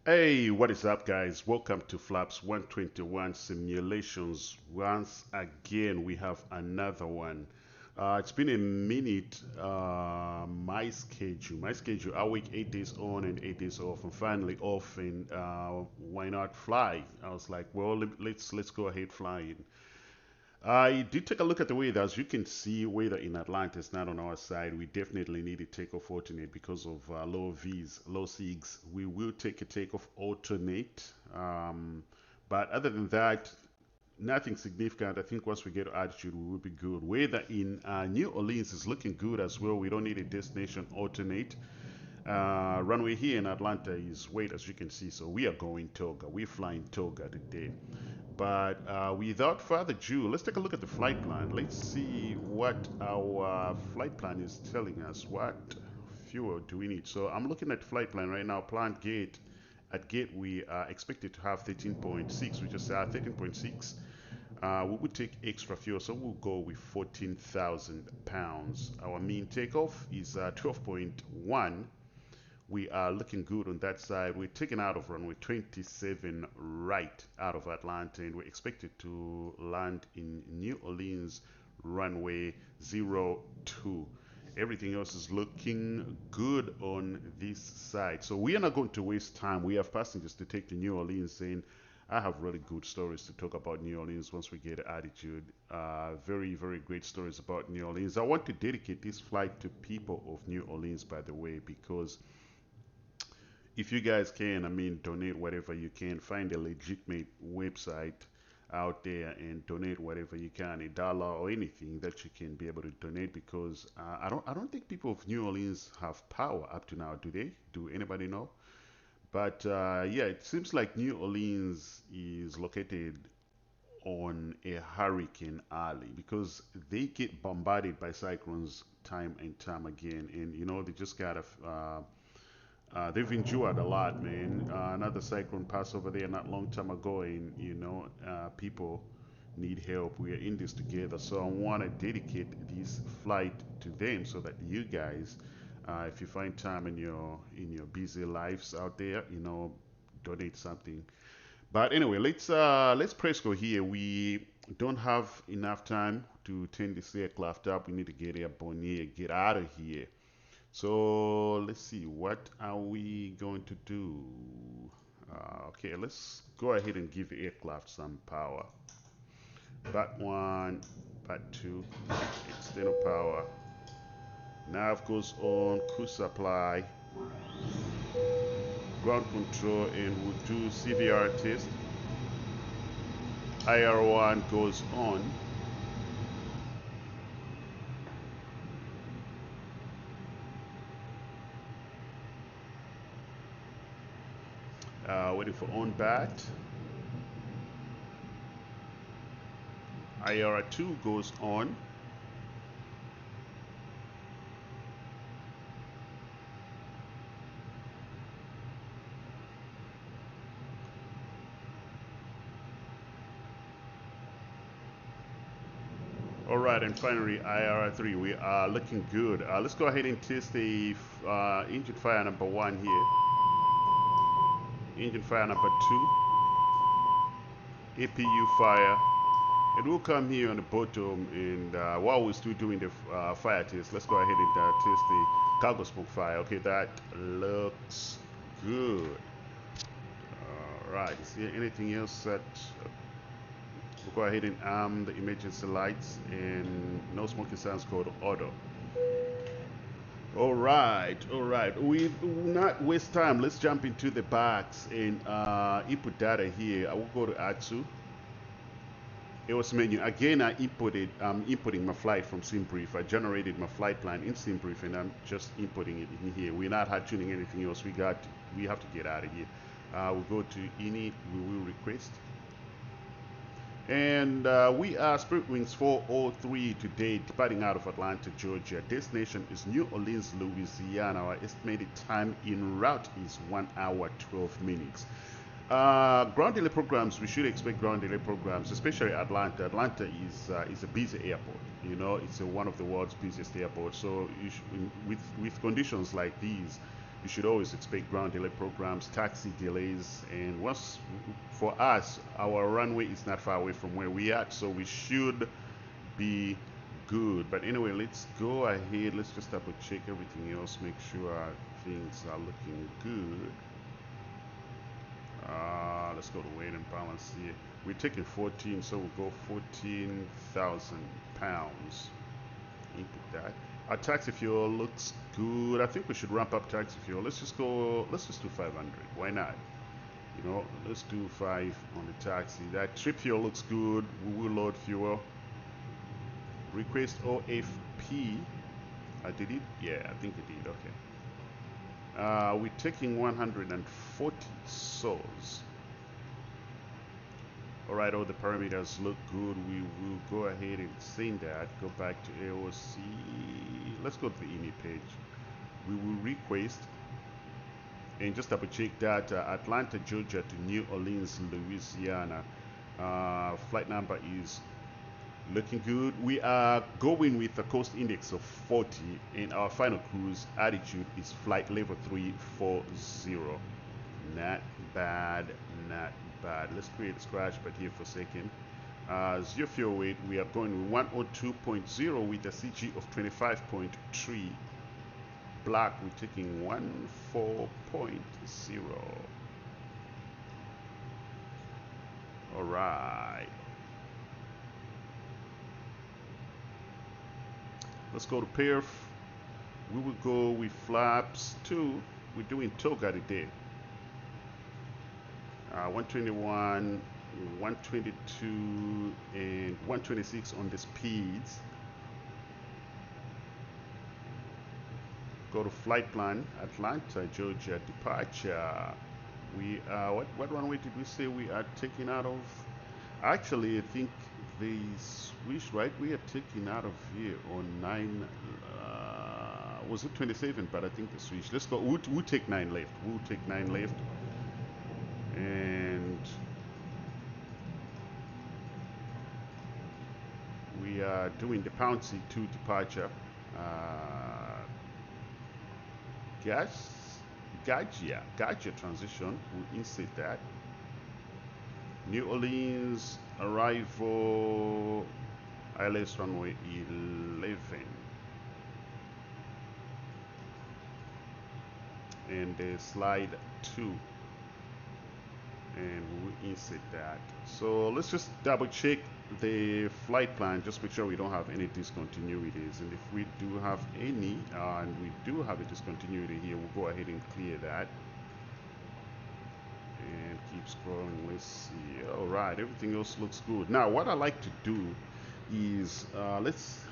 Hey, what is up, guys? Welcome to Flaps 121 Simulations. Once again, we have another one. It's been a minute. My schedule. I work 8 days on and 8 days off. I'm finally off, and why not fly? I was like, well, let's go ahead flying. I did take a look at the weather. As you can see, weather in Atlanta is not on our side. We definitely need a takeoff alternate because of low V's, low SIGs. We will take a takeoff alternate. But other than that, nothing significant. I think once we get altitude, we will be good. Weather in New Orleans is looking good as well. We don't need a destination alternate. Runway here in Atlanta is wait, as you can see. So we are going Toga. We're flying Toga today. But without further ado, let's take a look at the flight plan. Let's see what our flight plan is telling us. What fuel do we need? So I'm looking at flight plan right now. Planned gate. At gate, we are expected to have 13.6. We just say 13.6. We would take extra fuel, so we'll go with 14,000 pounds. Our mean takeoff is 12.1. We are looking good on that side. We're taking out of runway 27 right out of Atlanta, and we're expected to land in New Orleans runway 02. Everything else is looking good on this side. So we are not going to waste time. We have passengers to take to New Orleans, and I have really good stories to talk about New Orleans once we get attitude. Very, very great stories about New Orleans. I want to dedicate this flight to people of New Orleans, by the way, because if you guys can, I mean, donate whatever you can. Find a legitimate website out there and donate whatever you can, $1 or anything that you can be able to donate. Because I don't think people of New Orleans have power up to now. Do they? Do anybody know? But yeah, it seems like New Orleans is located on a hurricane alley because they get bombarded by cyclones time and time again, and they just gotta they've endured a lot, man. Another cyclone passed over there not long time ago, and people need help. We are in this together, so I want to dedicate this flight to them, so that you guys, if you find time in your busy lives out there, donate something. But anyway, let's press go here. We don't have enough time to turn this aircraft up. We need to get airborne here, get out of here. So let's see, what are we going to do? Okay, let's go ahead and give the aircraft some power. Bat 1, Bat 2, external power. Nav goes on, crew supply, ground control, and we'll do CVR test. IR1 goes on. Waiting for on bat. IR2 goes on. All right, and finally IR3. We are looking good. Let's go ahead and test the engine fire number 1 here. Engine fire number 2. APU fire. And we'll come here on the bottom, and while we're still doing the fire test, let's go ahead and test the cargo smoke fire. Okay, that looks good. All right, is there anything else that we'll go ahead and arm the emergency lights, and no smoking sounds code auto. All right. We will not waste time. Let's jump into the box and input data here. I will go to Atsu. It was menu. Again, I'm inputting my flight from SimBrief. I generated my flight plan in SimBrief, and I'm just inputting it in here. We're not hard tuning anything else. We have to get out of here. We'll go to init. We will request. And we are Spirit Wings 403 today, departing out of Atlanta, Georgia. Destination is New Orleans, Louisiana. Our estimated time en route is 1 hour 12 minutes. Ground delay programs, we should expect ground delay programs, especially Atlanta. Atlanta is a busy airport. It's one of the world's busiest airports. So with conditions like these, you should always expect ground delay programs, taxi delays, and once for us, our runway is not far away from where we at, so we should be good. But anyway, let's go ahead. Let's just double check everything else, make sure things are looking good. Let's go to weight and balance here. We're taking 14, so we'll go 14,000 pounds. Input that. Our taxi fuel looks good. I think we should ramp up taxi fuel. Let's just do 500. Why not? You know, let's do 5 on the taxi. That trip fuel looks good. We will load fuel. Request OFP. I did it? Yeah, I think I did. Okay. We're taking 140 souls. Alright, all the parameters look good. We will go ahead and send that. Go back to AOC. Let's go to the INI page. We will request and just double check that Atlanta, Georgia to New Orleans, Louisiana. Flight number is looking good. We are going with a coast index of 40 and our final cruise altitude is flight level 340. Not bad, not bad. Let's create a scratch pad here for a second. As your fuel weight, we are going with 102.0 with a CG of 25.3. Black, we're taking 14.0. All right. Let's go to perf. We will go with flaps 2. We're doing toga today. 121, 122, and 126 on the speeds. Go to flight plan, Atlanta, Georgia, departure. We what runway did we say we are taking out of? Actually, I think they switched, right? We are taking out of here on 9. Was it 27? But I think they switched. Let's go. We'll take 9 left. We'll take 9 left. And we are doing the Pouncy 2 departure. Gotcha transition. We'll insert that. New Orleans arrival. ILS runway 11. And slide 2. And we'll insert that. So let's just double check the flight plan, just make sure we don't have any discontinuities, and if we do have any, and we do have a discontinuity here, we'll go ahead and clear that and keep scrolling. Let's see. All right, everything else looks good. Now what I like to do is let's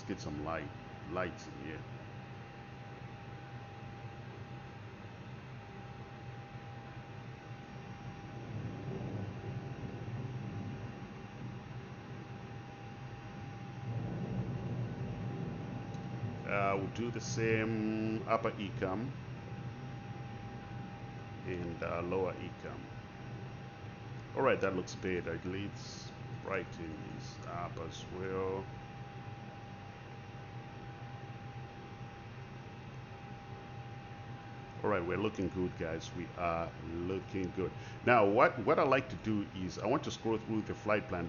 get some lights in here. We'll do the same upper ecam and lower ecam. All right, that looks better. Let's brighten this up as well. All right, we're looking good, guys. We are looking good. Now, what I like to do is I want to scroll through the flight plan,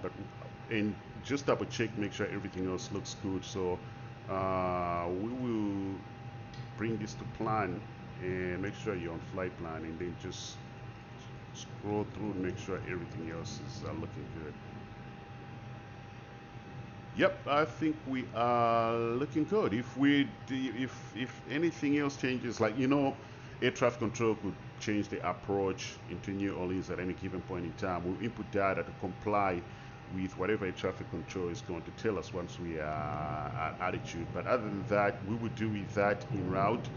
and just double check, make sure everything else looks good. So we will bring this to plan and make sure you're on flight plan, and then just scroll through and make sure everything else is looking good. Yep, I think we are looking good. If anything else changes, like, you know, air traffic control could change the approach into New Orleans at any given point in time. We'll input data to comply with whatever air traffic control is going to tell us once we are at altitude. But other than that, we will do with that en route.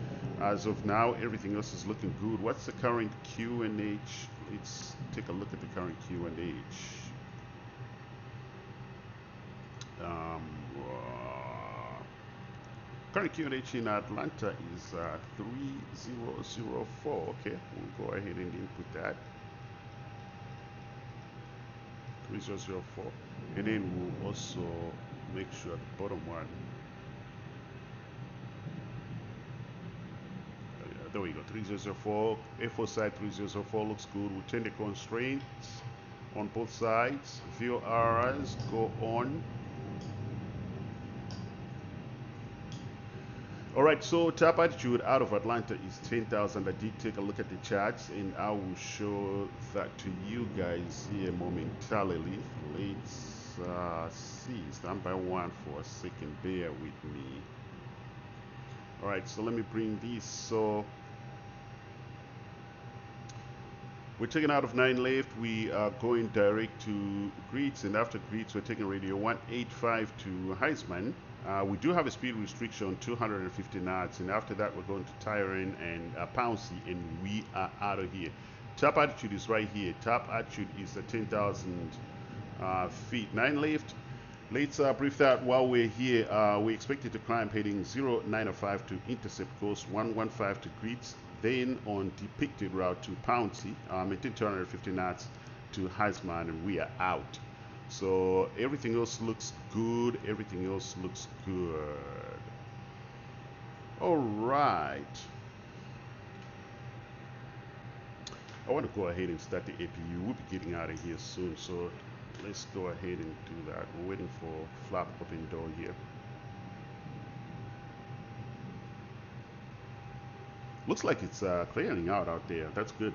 As of now, everything else is looking good. What's the current QNH? Let's take a look at the current QNH. Current QNH in Atlanta is 3004. Okay, we'll go ahead and input that. 3004, and then we'll also make sure the bottom one there we go, 3004, A4 side 3004 looks good. We'll turn the constraints on both sides. VORs go on. Alright, so top altitude out of Atlanta is 10,000. I did take a look at the charts and I will show that to you guys here momentarily. Let's see, stand by one for a second, bear with me. Alright, so let me bring this. So we're taking out of 9 left, we are going direct to grids, and after grids we're taking radio 185 to Heisman. We do have a speed restriction 250 knots, and after that we're going to Tyron and Pouncey, and we are out of here. Top altitude is right here. Top altitude is at 10,000 feet. 9 left. Let's brief that while we're here. We expected to climb heading 0905 to intercept course 115 to grids, then on depicted route to Pouncey, maintain 250 knots to Heisman, and we are out. So everything else looks good. Everything else looks good. All right. I want to go ahead and start the APU. We'll be getting out of here soon, so let's go ahead and do that. We're waiting for flap open door here. Looks like it's clearing out there. That's good.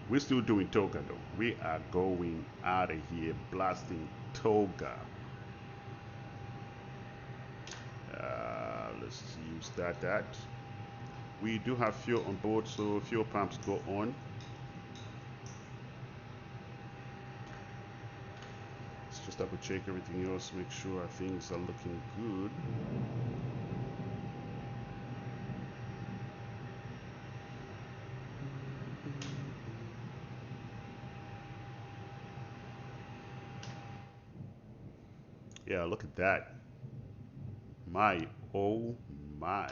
We're still doing Toga though. We are going out of here, blasting Toga. Let's use that. We do have fuel on board, so fuel pumps go on. Let's just double check everything else, make sure things are looking good. Yeah, look at that. My, oh my.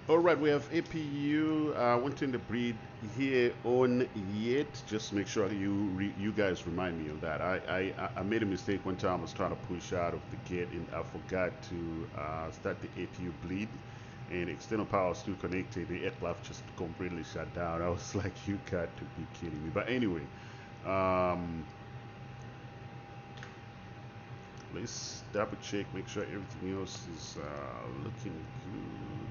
All right, we have APU. Won't turn the breed here on yet. Just make sure you guys remind me of that. I made a mistake one time. I was trying to push out of the gate and I forgot to start the APU bleed, and external power still connected. The aircraft just completely shut down. I was like, you got to be kidding me. But anyway, let's double check, make sure everything else is looking good.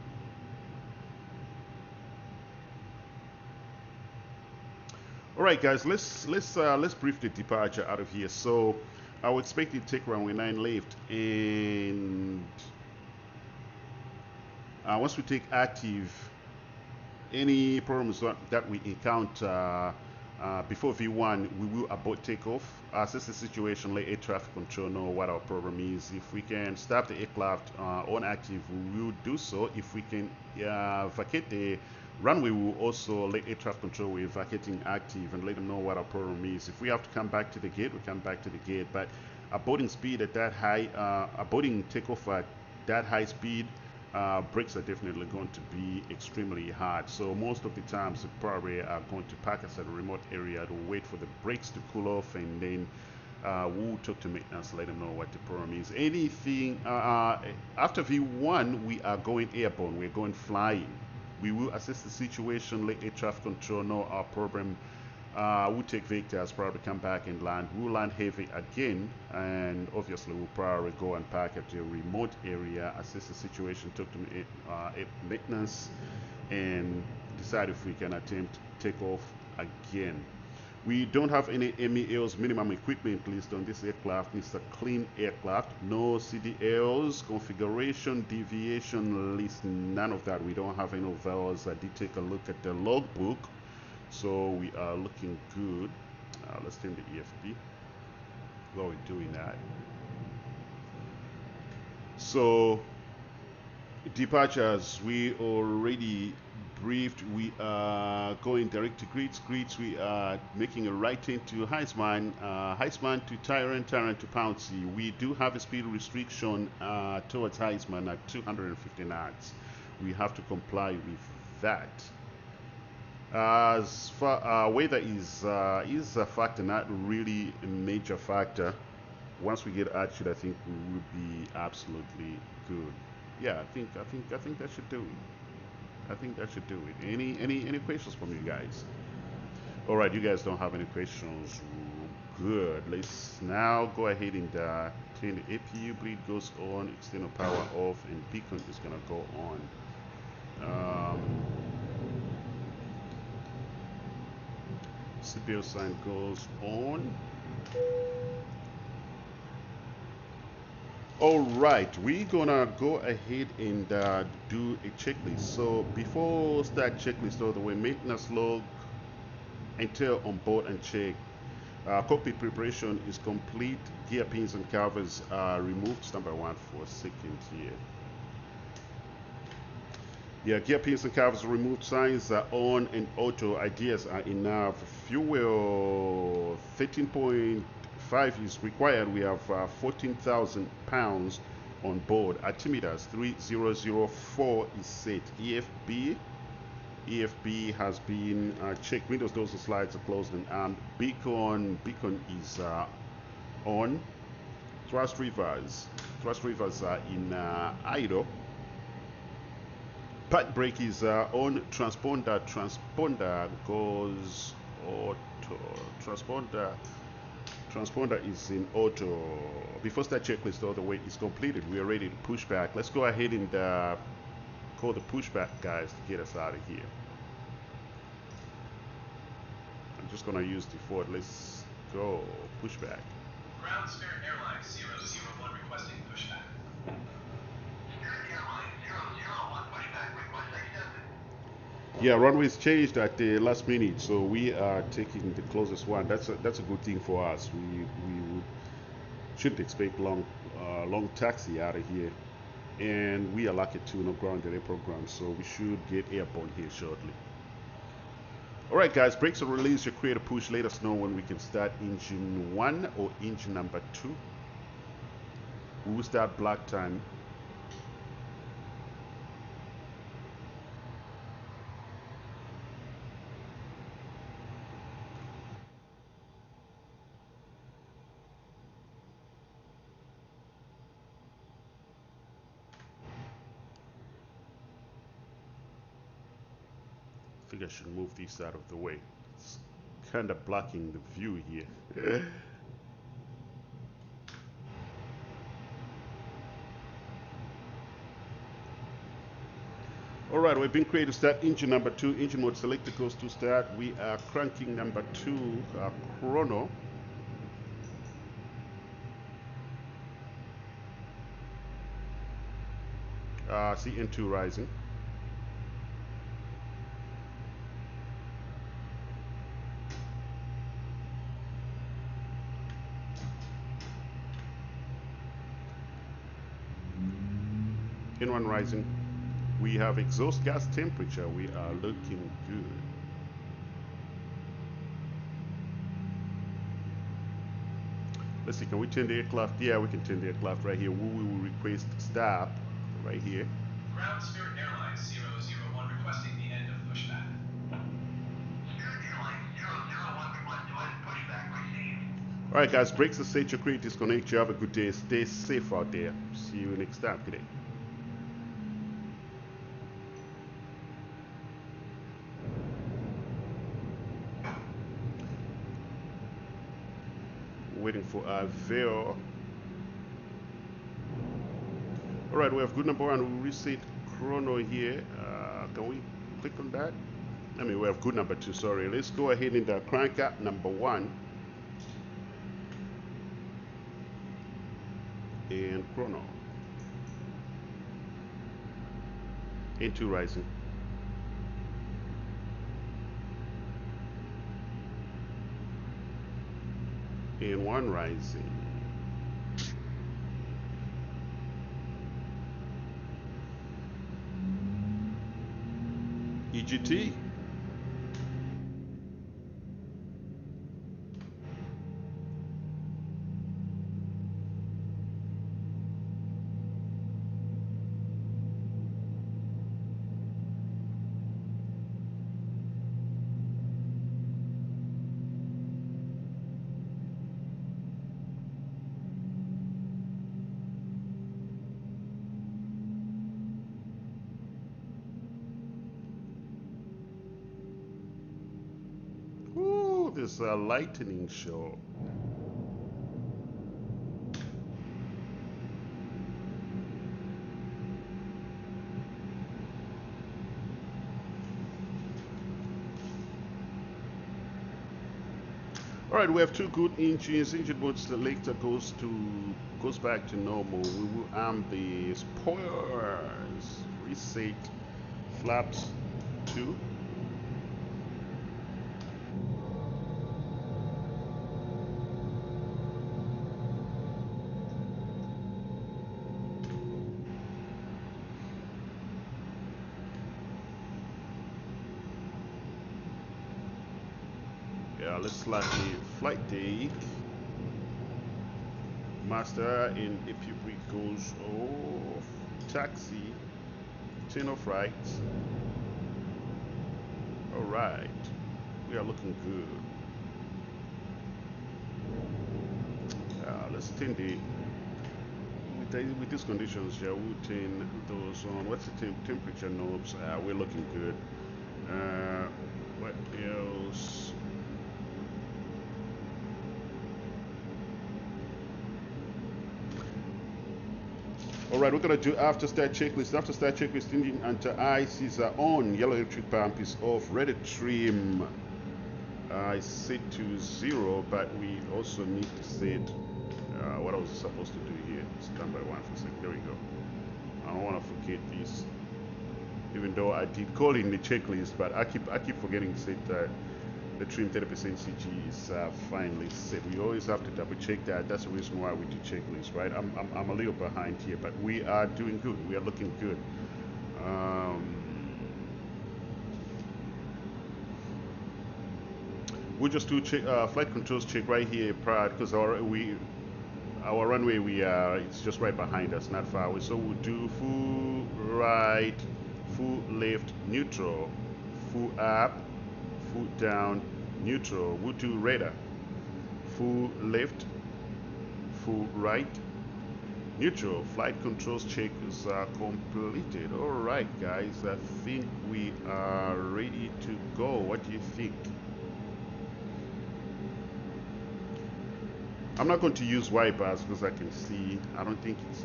All right, guys, let's brief the departure out of here. So I was expecting to take runway 9 left, and once we take active, any problems that we encounter before V1, we will abort takeoff, assess the situation, let air traffic control know what our problem is. If we can stop the aircraft on active, we will do so. If we can vacate the runway, we will also let air traffic control we're vacating active and let them know what our problem is. If we have to come back to the gate, we come back to the gate. But aborting speed at that high, aborting takeoff at that high speed, brakes are definitely going to be extremely hard. So most of the times, we probably are going to park us at a remote area to wait for the brakes to cool off, and then we'll talk to maintenance, let them know what the problem is. Anything after V1, we are going airborne. We're going flying. We will assess the situation, let air traffic control know our problem. We'll take vectors, probably come back and land. We'll land heavy again, and obviously we'll probably go and park at a remote area, assess the situation, talk to maintenance, and decide if we can attempt takeoff again. We don't have any MELs, minimum equipment list on this aircraft. It's a clean aircraft. No CDLs, configuration, deviation list, none of that. We don't have any of those. I did take a look at the logbook, so we are looking good. Let's turn the EFP while we're doing that. So departures, we already briefed. We are going direct to grids. We are making a right turn to Heisman, Heisman to Tyron to Pouncey. We do have a speed restriction towards Heisman at 250 knots. We have to comply with that. As far weather is a factor, not really a major factor. Once we get altitude, I think we will be absolutely good. Yeah, I think that should do it. I think that should do it. Any questions from you guys? All right, you guys don't have any questions. Good. Let's now go ahead and clean the APU. Bleed goes on. External power off, and beacon is gonna go on. CPU sign goes on. All right, we're gonna go ahead and do a checklist. So before start checklist all the way, maintenance log, enter on board and check. Cockpit preparation is complete. Gear pins and covers are removed. Standby 1 for a second here. Yeah, gear pins and covers removed. Signs are on and auto. Ideas are enough. Fuel 13.5 is required. We have 14,000 pounds on board. Altimeters 3004 is set. EFB has been checked. Windows doors and slides are closed and armed. Beacon is on. Thrust reverse are in idle. Pack brake is on. Transponder goes auto. Transponder is in auto. Before start checklist all the way is completed, we are ready to push back. Let's go ahead and call the pushback guys to get us out of here. I'm just gonna use default. Let's go pushback. Ground Spirit Airlines 001 requesting pushback. Spirit Airlines 001 pushback request accepted. Yeah, runways changed at the last minute, so we are taking the closest one. That's a good thing for us. We shouldn't expect long taxi out of here. And we are lucky to no ground delay program, so we should get airborne here shortly. All right, guys, brakes are released. Your creator push. Let us know when we can start engine 1 or engine number 2. We will start black time. I think I should move this out of the way. It's kind of blocking the view here. All right, we've been created to start engine number 2. Engine mode selector goes to start. We are cranking number 2 chrono. CN2 rising. N1 rising. We have exhaust gas temperature. We are looking good. Let's see, can we turn the aircraft? Yeah, we can turn the aircraft right here. We will request stop right here. Ground Spirit Airlines 001 requesting the end of pushback. Spirit Airlines 001 request to end pushback received. All right, guys, brakes are set. Your crew disconnect. You have a good day. Stay safe out there. See you next time. Good day. Waiting for our veil. All right, we have good number 1. We reset chrono here. Can we click on that? I mean, we have good number 2. Sorry. Let's go ahead and crank up number 1 and chrono. N2 rising. N1 rising. EGT. this lightning show. All right, we have two good engines. Engine mode selector goes back to normal. We will arm the spoilers. Reset flaps 2. Yeah, let's select the flight deck. Master in APP goes off. Taxi. Turn off right. Alright. We are looking good. Let's turn the with these conditions, yeah, we'll turn those on. What's the temperature knobs? We're looking good. What else? Alright, we're gonna do after start checklist. After start checklist, engine anti-ices are on. Yellow electric pump is off. Ready trim is set to 0, but we also need to set what I was supposed to do here. Stand by 1 for a second. There we go. I don't want to forget this, even though I did call in the checklist, but I keep forgetting to set the trim 30% CG is finally set. We always have to double check that. That's the reason why we do checklists, right? I'm a little behind here, but we are doing good. We are looking good. We'll just do flight controls check right here, because our runway it's just right behind us, not far away. So we'll do full right, full left, neutral, full up, full down, neutral. We'll do radar. Full left, full right, neutral. Flight controls check is completed. All right, guys, I think we are ready to go. What do you think? I'm not going to use wipers because I can see. I don't think it's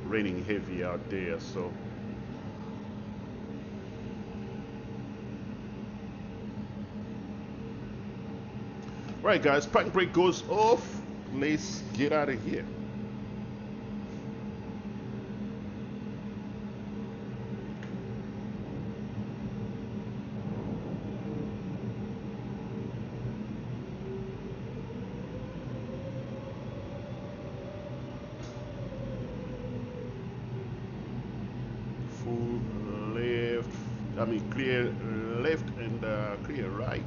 raining heavy out there, so. Right, guys, parking brake goes off. Let's get out of here. Full left, clear left and clear right.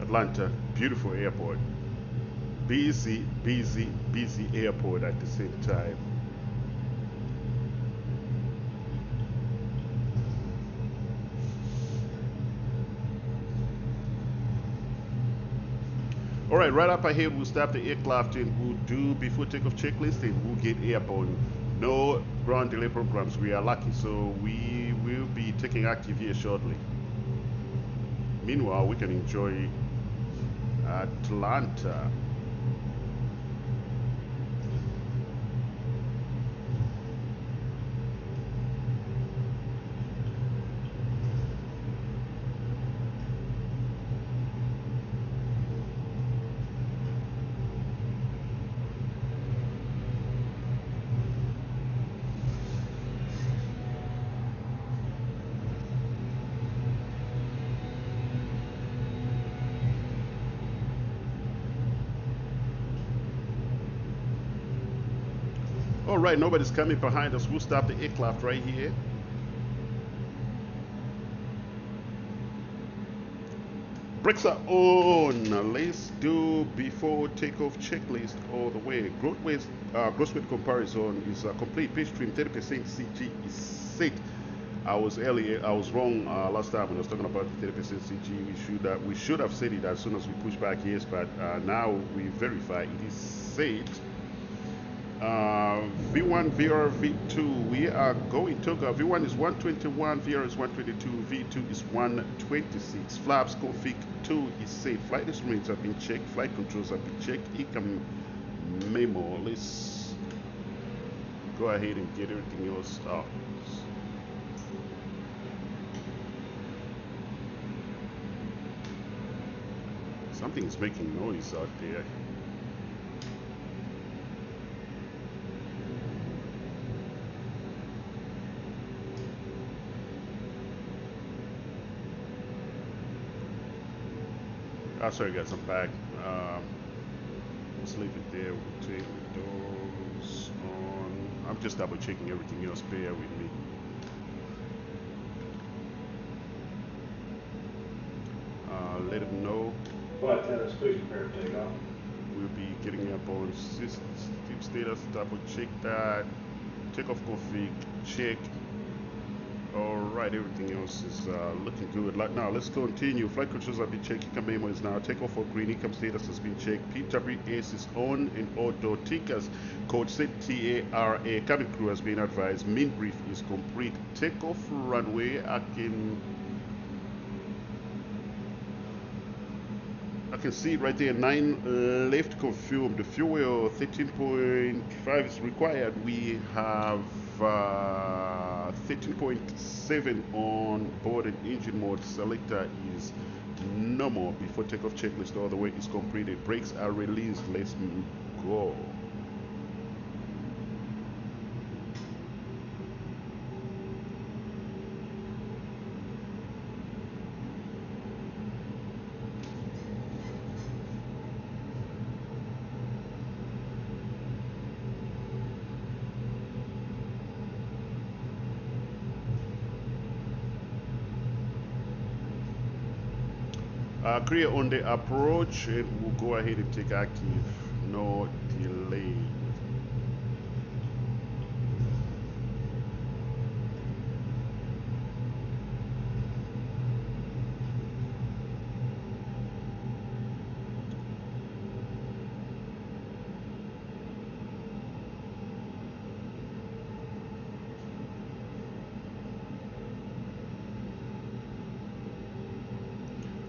Atlanta, beautiful airport. Busy, busy, busy airport at the same time. All right, right up ahead, we'll stop the aircraft and we'll do before takeoff checklist and we'll get airborne. No ground delay programs. We are lucky, so we will be taking active here shortly. Meanwhile, we can enjoy Atlanta. All right, nobody's coming behind us. We'll stop the aircraft right here. Brakes are on. Let's do before takeoff checklist all the way. Gross weight comparison is complete. Pitch trim 30% CG is set. I was wrong last time when I was talking about the 30% CG. We should have said it as soon as we push back, yes, but now we verify it is set. V1, VR, V2, we are going to go. V1 is 121, VR is 122, V2 is 126. Flaps config 2 is set. Flight instruments have been checked, flight controls have been checked. Ecam memo. Let's go ahead and get everything else out. Something's making noise out there. Sorry guys, I'm back. Let's leave it there. We'll take those on. I'm just double checking everything else. Bear with me. Let him know. Flight attendants, please prepare to take off. We'll be getting up on system status. Double check that. Takeoff config. Check. Alright, everything else is looking good. Now let's continue. Flight controls have been checked. Ecam memo is now takeoff for green. Ecam status has been checked. PWS is on and auto. Tickers code set TARA. Cabin crew has been advised. Main brief is complete. Takeoff runway. I can see it right there. 9 left confirmed. The fuel 13.5 is required. We have 13.7 on board, and engine mode selector is normal. Before takeoff checklist all the way is completed. Brakes are released. Let's go. Clear on the approach, and we'll go ahead and take active. No delay.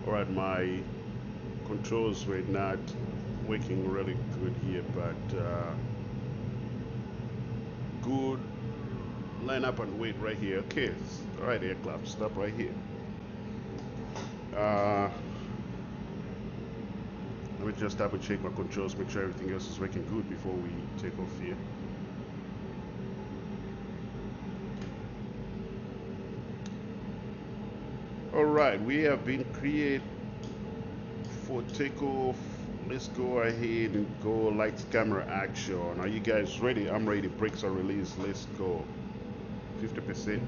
Alright, my controls were not working really good here, but good line up and wait right here. Okay, alright, aircraft, stop right here. Let me just double check my controls, make sure everything else is working good before we take off here. Alright, we have been cleared for takeoff. Let's go ahead and go lights, camera, action. Are you guys ready? I'm ready. Brakes are released. Let's go. 50%.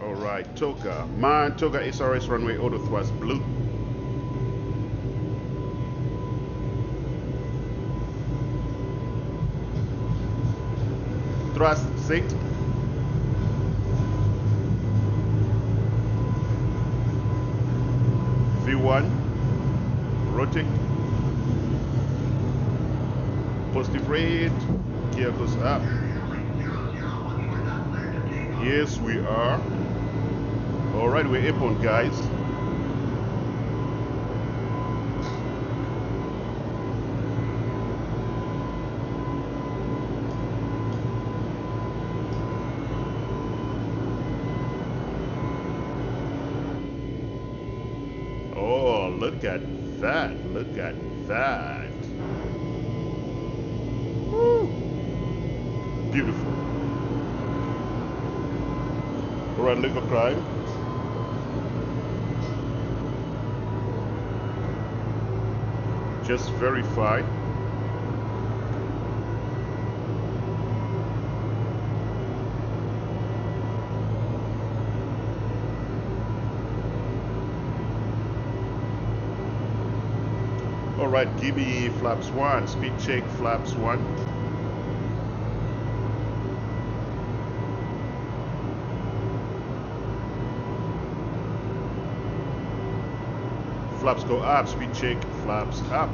Alright, Toga. Man, Toga SRS runway auto thrust blue. Thrust set. V1, rotate, positive rate, gear goes up. Yes, we are. Alright, we're airborne, guys. Look at that. Look at that. Woo. Beautiful. Alright, legal crime. Just verify. All right, give me flaps 1, speed check flaps 1. Flaps go up, speed check, flaps up.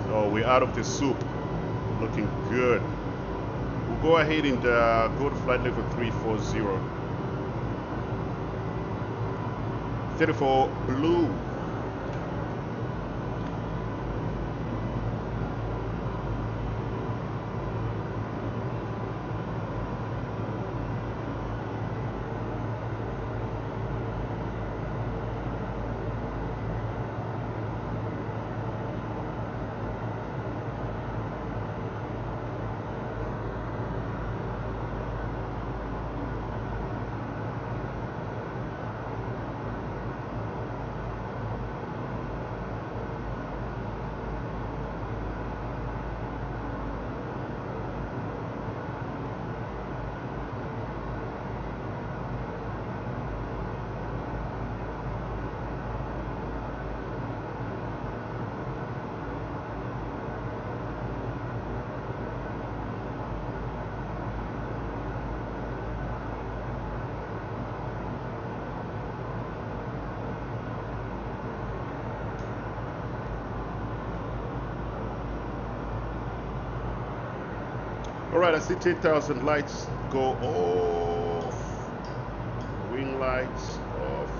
Oh, we're out of the soup. Looking good. We'll go ahead and go to flight level 340. 34 blue. All right, I see 10,000 lights go off. Wing lights off.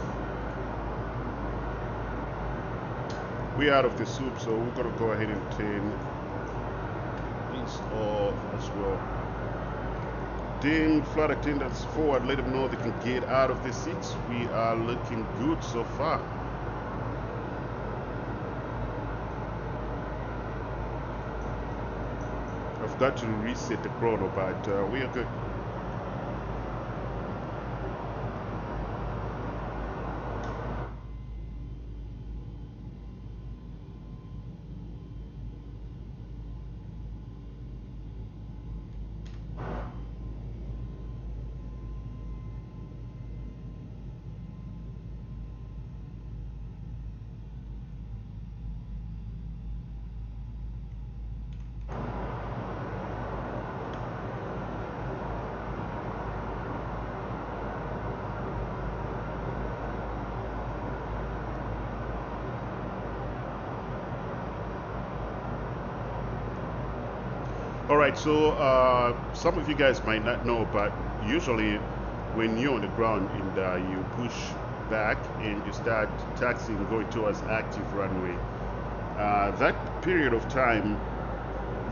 We're out of the soup, so we're gonna go ahead and turn these off as well. Ding, flight attendants forward, let them know they can get out of the seats. We are looking good so far. I've got to reset the chrono, but we are good. All right, so some of you guys might not know, but usually when you're on the ground and you push back and you start taxiing going towards active runway, that period of time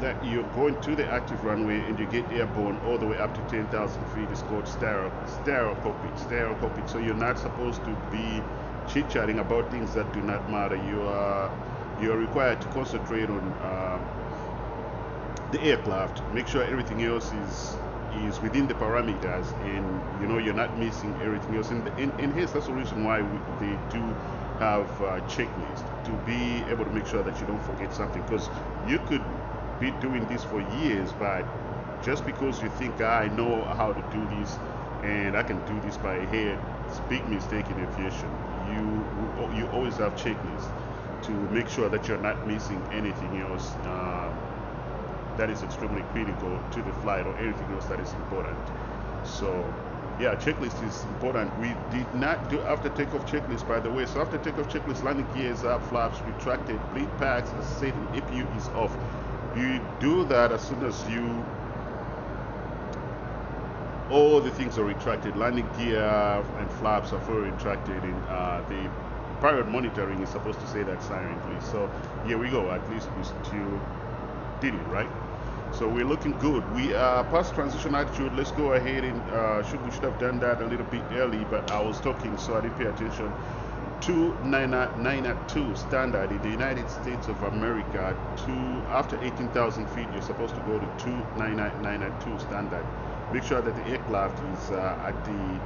that you're going to the active runway and you get airborne all the way up to 10,000 feet is called stereo cockpit. So you're not supposed to be chit-chatting about things that do not matter. You're required to concentrate on the aircraft, make sure everything else is within the parameters, and you know you're not missing everything else. And here's that's the reason why they do have a checklist to be able to make sure that you don't forget something, because you could be doing this for years, but just because you think I know how to do this and I can do this by head, it's a big mistake in aviation. You always have checklists to make sure that you're not missing anything else that is extremely critical to the flight or anything else that is important. So yeah, checklist is important. We did not do after takeoff checklist, by the way. So after takeoff checklist, landing gear is up, flaps retracted, bleed packs as set, and APU is off. You do that as soon as all the things are retracted. Landing gear and flaps are fully retracted, and the pilot monitoring is supposed to say that silently. So here we go. At least we still did it, right? So we're looking good. We are past transition altitude. Let's go ahead and we should have done that a little bit early, but I was talking, so I didn't pay attention. 2992 standard in the United States of America. After 18,000 feet, you're supposed to go to 29992 standard. Make sure that the aircraft is at the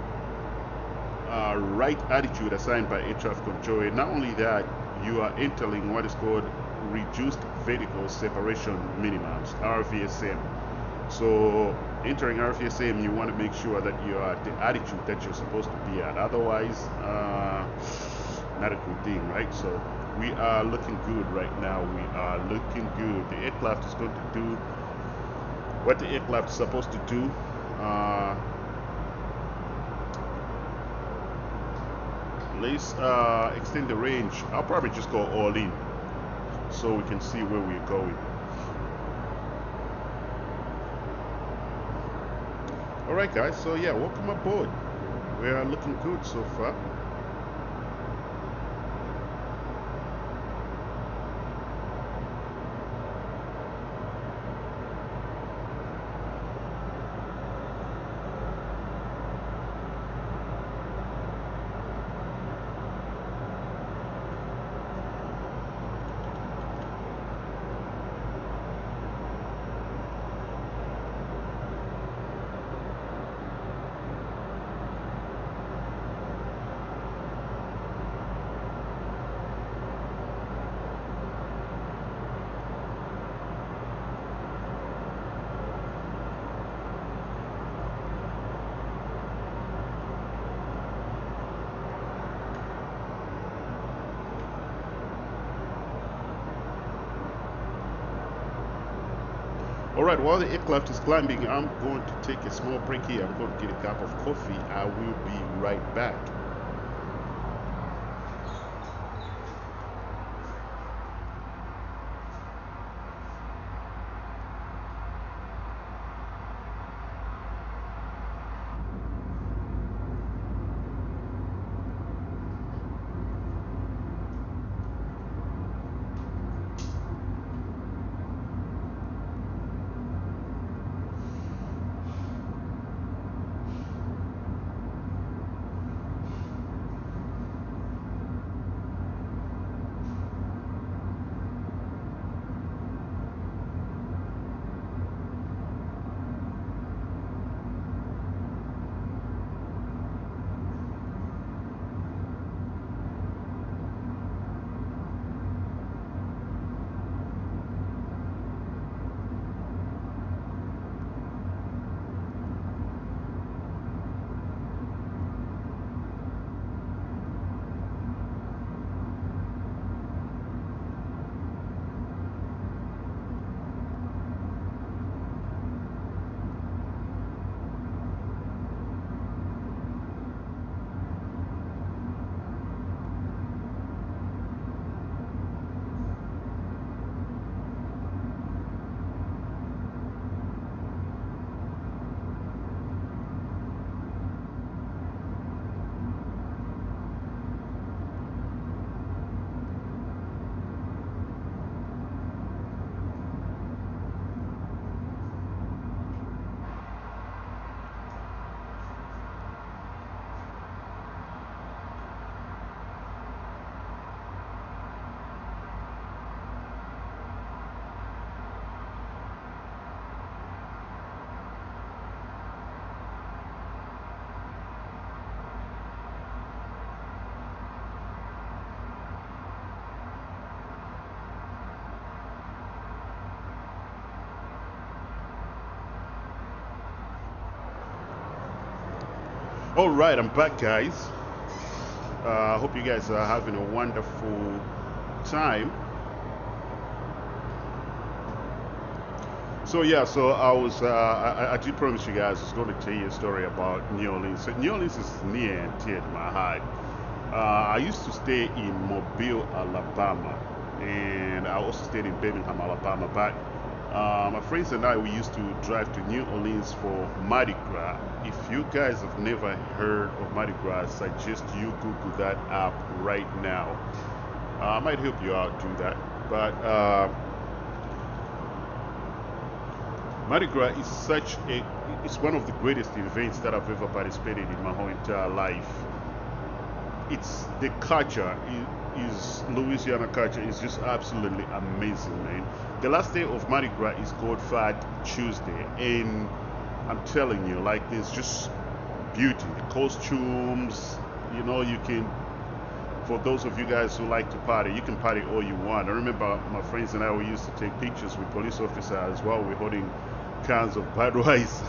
right altitude assigned by air traffic control. Not only that, you are entering what is called reduced vertical separation minimums, RVSM. So entering RFSM, you want to make sure that you are at the altitude that you're supposed to be at. Otherwise, not a good thing, right? So we are looking good right now. We are looking good. The aircraft is going to do what the aircraft is supposed to do. Let's extend the range. I'll probably just go all in so we can see where we're going. Alright guys, so yeah, welcome aboard. We are looking good so far. Alright, while the aircraft is climbing, I'm going to take a small break here. I'm going to get a cup of coffee. I will be right back. Alright, I'm back guys. I hope you guys are having a wonderful time. So yeah, so I did promise you guys I was going to tell you a story about New Orleans. So New Orleans is near and dear to my heart. I used to stay in Mobile, Alabama, and I also stayed in Birmingham, Alabama. But my friends and I, we used to drive to New Orleans for Mardi Gras. If you guys have never heard of Mardi Gras, I suggest you Google that app right now. I might help you out do that. But Mardi Gras is it's one of the greatest events that I've ever participated in my whole entire life. It's the culture is Louisiana culture is just absolutely amazing, man. The last day of Mardi Gras is called Fat Tuesday, and I'm telling you, like, there's just beauty. The costumes, you can. For those of you guys who like to party, you can party all you want. I remember my friends and I, we used to take pictures with police officers while we're holding cans of Budweiser.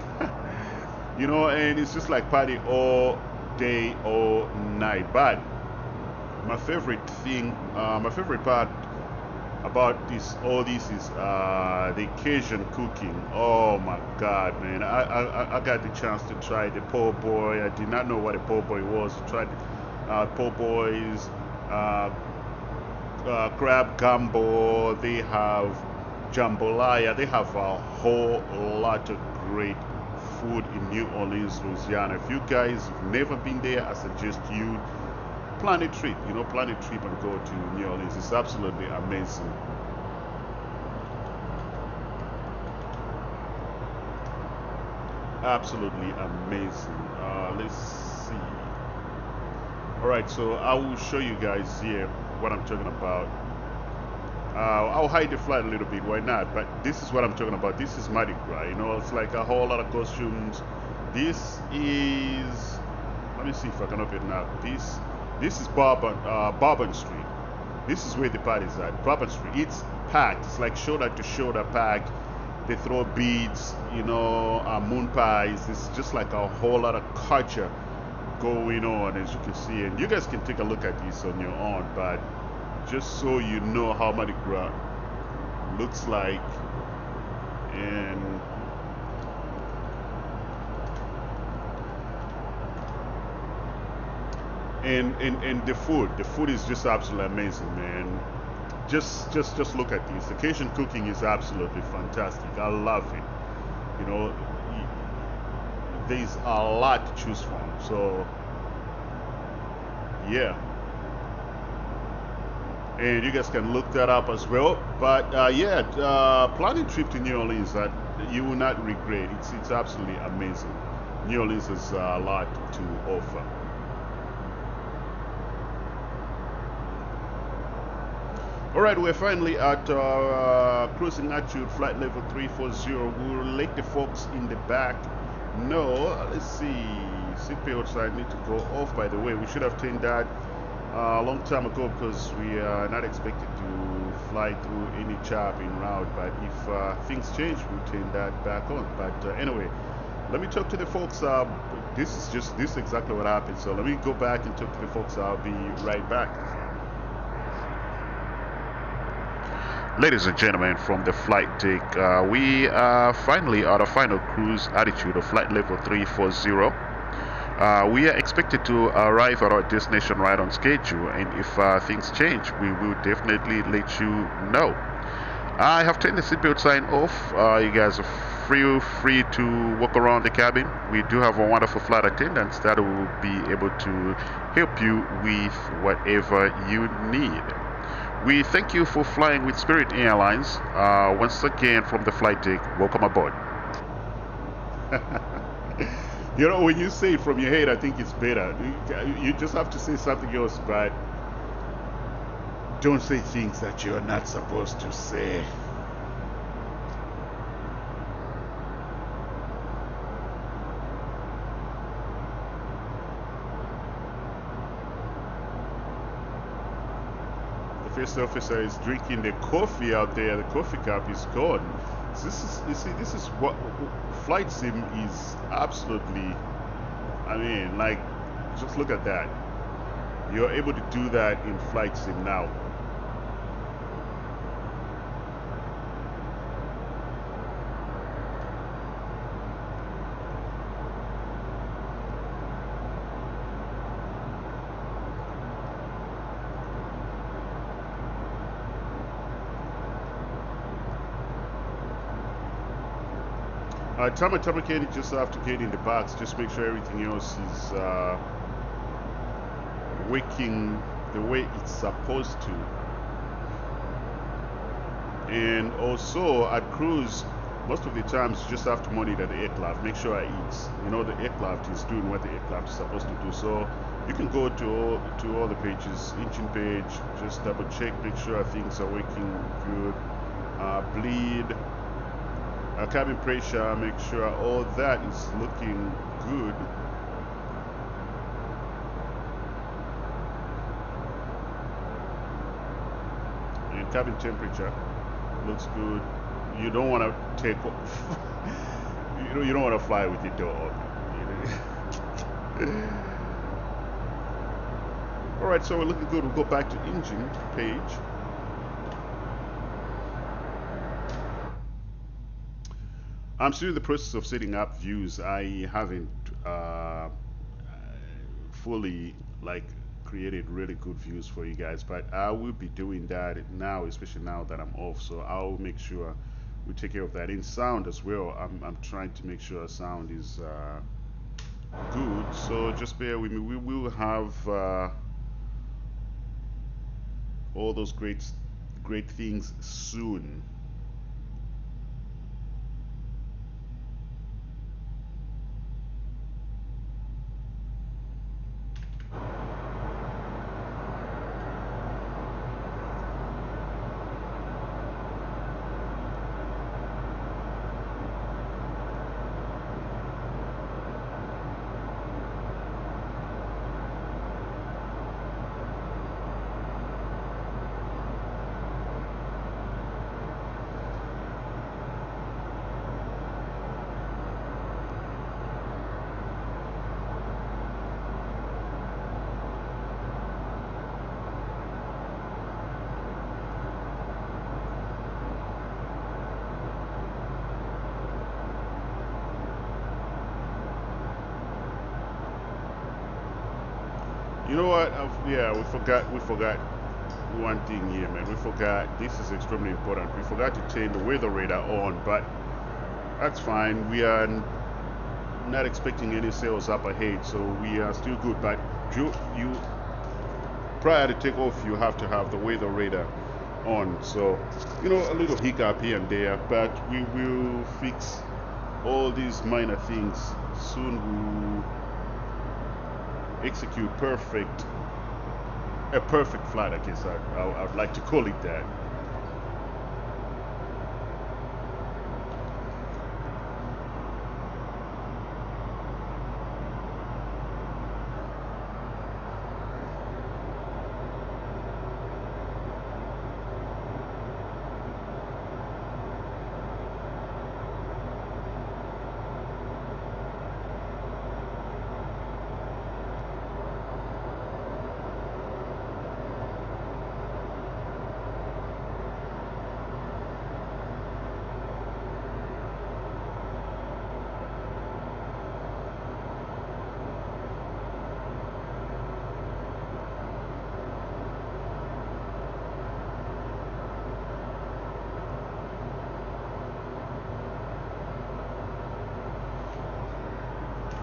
You know, and it's just like party all day, all night. But my favorite part about all this is the Cajun cooking. Oh my God, man! I got the chance to try the po' boy. I did not know what a po' boy was. I tried po' boys, uh, crab gumbo. They have jambalaya. They have a whole lot of great food in New Orleans, Louisiana. If you guys have never been there, I suggest you plan a trip. You know, plan a trip and go to New Orleans. It's absolutely amazing. Absolutely amazing. Let's see. All right, so I will show you guys here what I'm talking about. I'll hide the flight a little bit, why not? But this is what I'm talking about. This is Mardi Gras, you know, it's like a whole lot of costumes. This is, let me see if I can open it up. This is Bourbon Street. This is where the party's at, Bourbon Street. It's packed. It's like shoulder to shoulder packed. They throw beads, you know, moon pies. It's just like a whole lot of culture going on, as you can see. And you guys can take a look at this on your own, but just so you know how Mardi Gras looks like. And the food is just absolutely amazing, man. Just look at this. The Cajun cooking is absolutely fantastic. I love it. You know, there's a lot to choose from. So yeah, and you guys can look that up as well. But yeah, planning trip to New Orleans that you will not regret. It's absolutely amazing. New Orleans has a lot to offer. All right, we're finally at cruising altitude, flight level 340. We'll let the folks in the back know. Let's see, seatbelt sign need to go off. By the way, we should have turned that a long time ago because we are not expected to fly through any chopping route. But if things change, we'll turn that back on. But anyway, let me talk to the folks. This is exactly what happened. So let me go back and talk to the folks. I'll be right back. Ladies and gentlemen, from the flight deck, we are finally at our final cruise altitude of flight level 340. We are expected to arrive at our destination right on schedule, and if things change, we will definitely let you know. I have turned the seatbelt sign off. You guys are free to walk around the cabin. We do have a wonderful flight attendants that will be able to help you with whatever you need. We thank you for flying with Spirit Airlines. Once again, from the flight deck, welcome aboard. You know, when you say it from your head, I think it's better. You just have to say something else, but don't say things that you're not supposed to say. The first officer is drinking the coffee out there. The coffee cup is gone. This is what flight sim is absolutely. I mean, like, just look at that. You're able to do that in flight sim now. Time and time again, you just have to get in the box. Just make sure everything else is working the way it's supposed to. And also at cruise, most of the times you just have to monitor the aircraft. Make sure the aircraft is doing what the aircraft is supposed to do. So you can go to all the pages, engine page, just double check, make sure things are working good. Bleed. Cabin pressure, make sure all that is looking good. And cabin temperature looks good. You don't want to take off. you don't want to fly with your dog. You know? All right, so we're looking good. We'll go back to engine page. I'm still in the process of setting up views. I haven't fully like created really good views for you guys, but I will be doing that now, especially now that I'm off. So I'll make sure we take care of that. In sound as well, I'm trying to make sure sound is good. So just bear with me. We will have all those great things soon. You know what? Yeah, we forgot one thing here, man. We forgot. This is extremely important. We forgot to turn the weather radar on, but that's fine. We are not expecting any sales up ahead, so we are still good. But you prior to takeoff, you have to have the weather radar on. So, a little hiccup here and there, but we will fix all these minor things soon. We'll execute a perfect flight. I guess I'd like to call it that.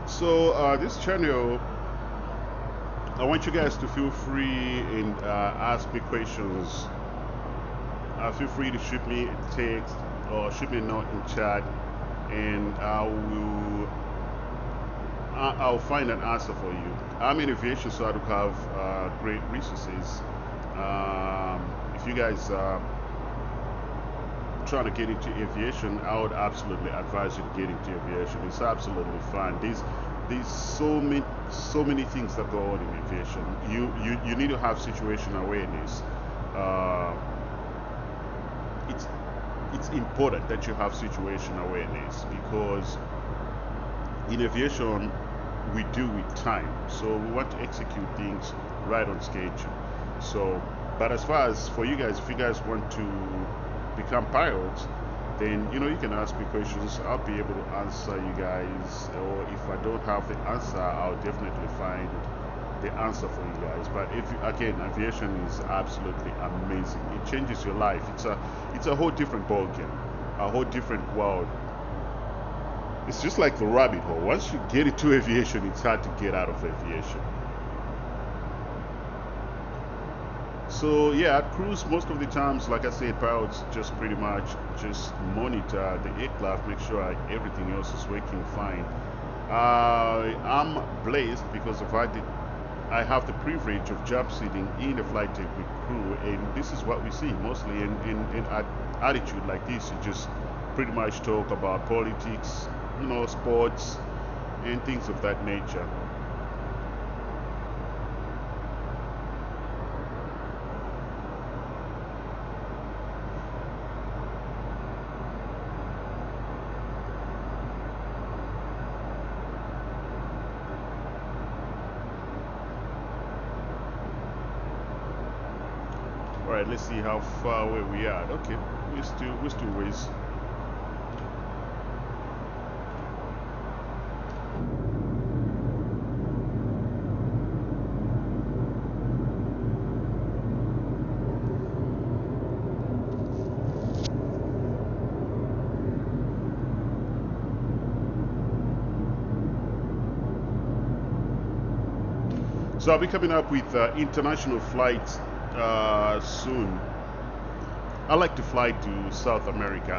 So this channel, I want you guys to feel free and ask me questions. Feel free to shoot me a text or shoot me a note in chat, and I'll find an answer for you. I'm in aviation, so I do have great resources. If you guys trying to get into aviation, I would absolutely advise you to get into aviation. It's absolutely fun. There's so many things that go on in aviation. You need to have situational awareness. Uh, it's it's important that you have situational awareness because in aviation we deal with time, so we want to execute things right on schedule. So, but as far as for you guys, if you guys want to become pilots, then you can ask me questions. I'll be able to answer you guys, or if I don't have the answer, I'll definitely find the answer for you guys. But if you, again, aviation is absolutely amazing. It changes your life. It's a whole different ballgame, a whole different world. It's just like the rabbit hole. Once you get into aviation, it's hard to get out of aviation. So yeah, at cruise most of the times, like I said, pilots just pretty much just monitor the aircraft, make sure everything else is working fine. I'm blessed because I have the privilege of jump sitting in a flight deck with crew, and this is what we see mostly in attitude like this. You just pretty much talk about politics, sports, and things of that nature. right, let's see how far away we are. Okay, we're still ways. So I'll be coming up with international flights soon. I like to fly to South America.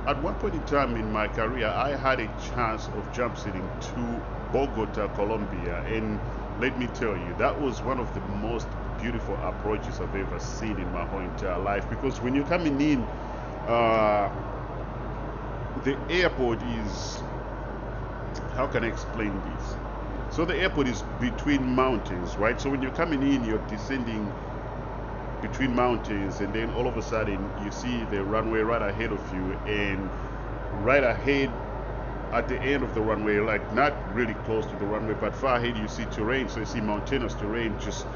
At one point in time in my career, I had a chance of jump sitting to Bogota, Colombia, and let me tell you, that was one of the most beautiful approaches I've ever seen in my whole entire life. Because when you're coming in, the airport is, how can I explain this? So the airport is between mountains, right? So when you're coming in, you're descending between mountains, and then all of a sudden you see the runway right ahead of you, and right ahead at the end of the runway, like not really close to the runway, but far ahead, you see terrain. So you see mountainous terrain. Just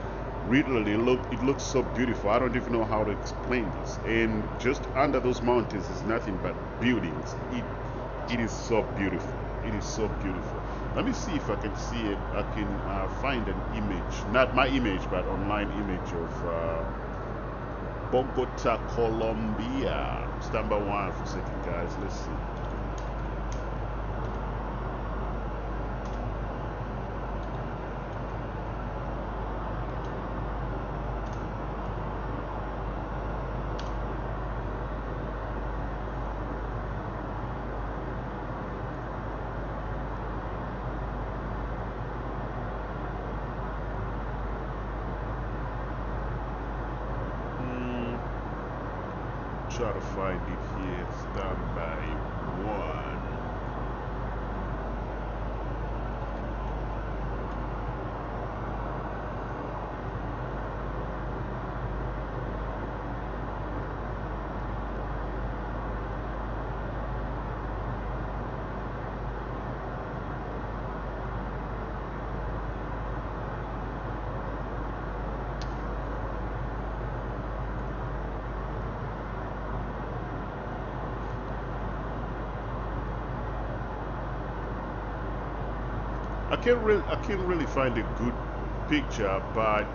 really it looks so beautiful. I don't even know how to explain this. And just under those mountains is nothing but buildings. It is so beautiful. It is so beautiful. Let me see if I can see it. I can find an image, not my image, but online image of Bogota, Colombia. Stand by one for a second, guys. Let's see. Try to find it here. Stand by one. I can't really find a good picture, but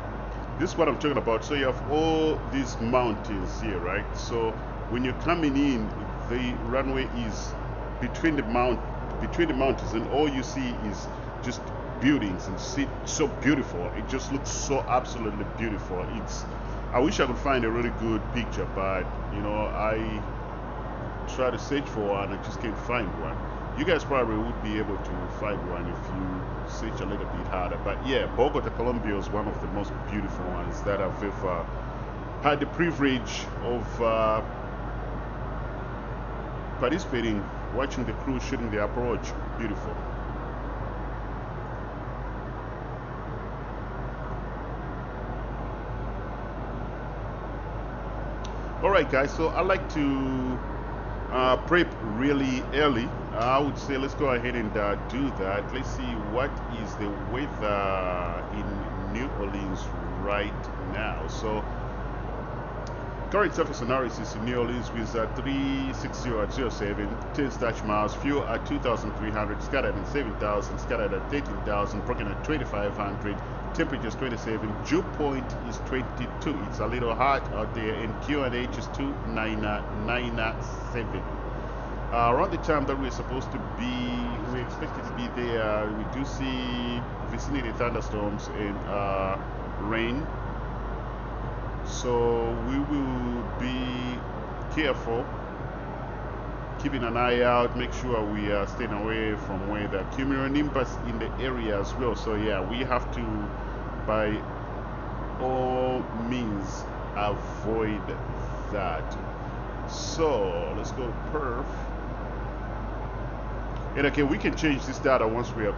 this is what I'm talking about. So you have all these mountains here, right? So when you're coming in, the runway is between the mountains, and all you see is just buildings, and see, so beautiful. It just looks so absolutely beautiful. I wish I could find a really good picture, but you know, I try to search for one, I just can't find one. You guys probably would be able to find one if you search a little bit harder. But yeah, Bogota, Colombia is one of the most beautiful ones that I've ever had the privilege of participating, watching the crew shooting the approach. Beautiful. Alright guys, so I like to prep really early. I would say let's go ahead and do that. Let's see what is the weather in New Orleans right now. So current surface analysis in New Orleans with 360 at 07, 10 Dutch miles, fuel at 2,300, scattered at 7,000, scattered at 13,000, broken at 2,500, temperatures 27, dew point is 22. It's a little hot out there, and QNH is 2997. Around the time that we're supposed to be, we're expected to be there, we do see vicinity thunderstorms and rain. So we will be careful, keeping an eye out, make sure we are staying away from where the cumulonimbus in the area as well. So yeah, we have to by all means avoid that. So let's go to perf. And okay, we can change this data once we are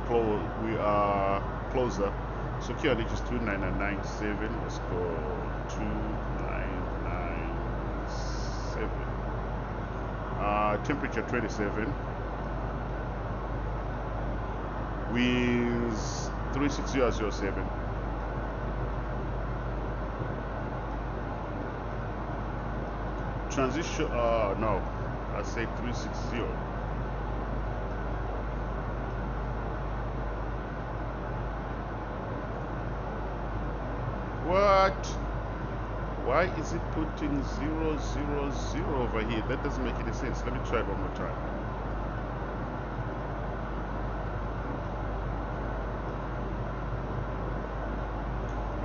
closer. So QNH is 29997. Let's go 2997. Temperature 27. Winds 360 at 07. transition. No, I said 360. What? Why is it putting 000 over here? That doesn't make any sense. Let me try it one more time.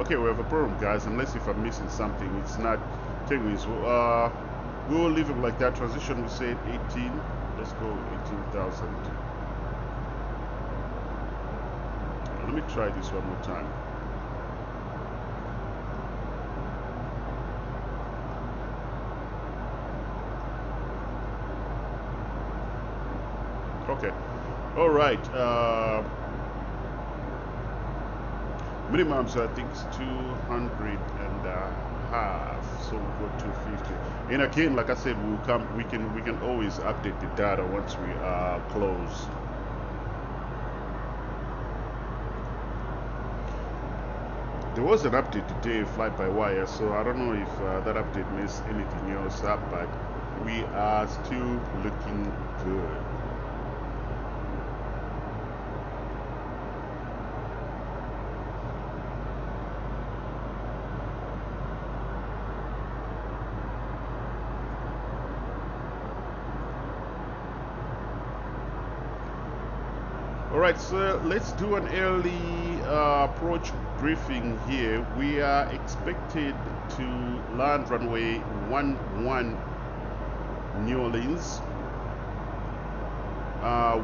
Okay, we have a problem, guys. Unless if I'm missing something, it's not taking me. So, we will leave it like that. Transition, we said 18. Let's go 18,000. Let me try this one more time. Okay. All right. Minimum, so I think it's 200 and a half. So we'll go 250. And again, like I said, we'll come. We can always update the data once we close. There was an update today, Flybywire, so I don't know if that update messed anything else up, but we are still looking good. Alright, so let's do an early approach briefing here. We are expected to land runway 11 New Orleans.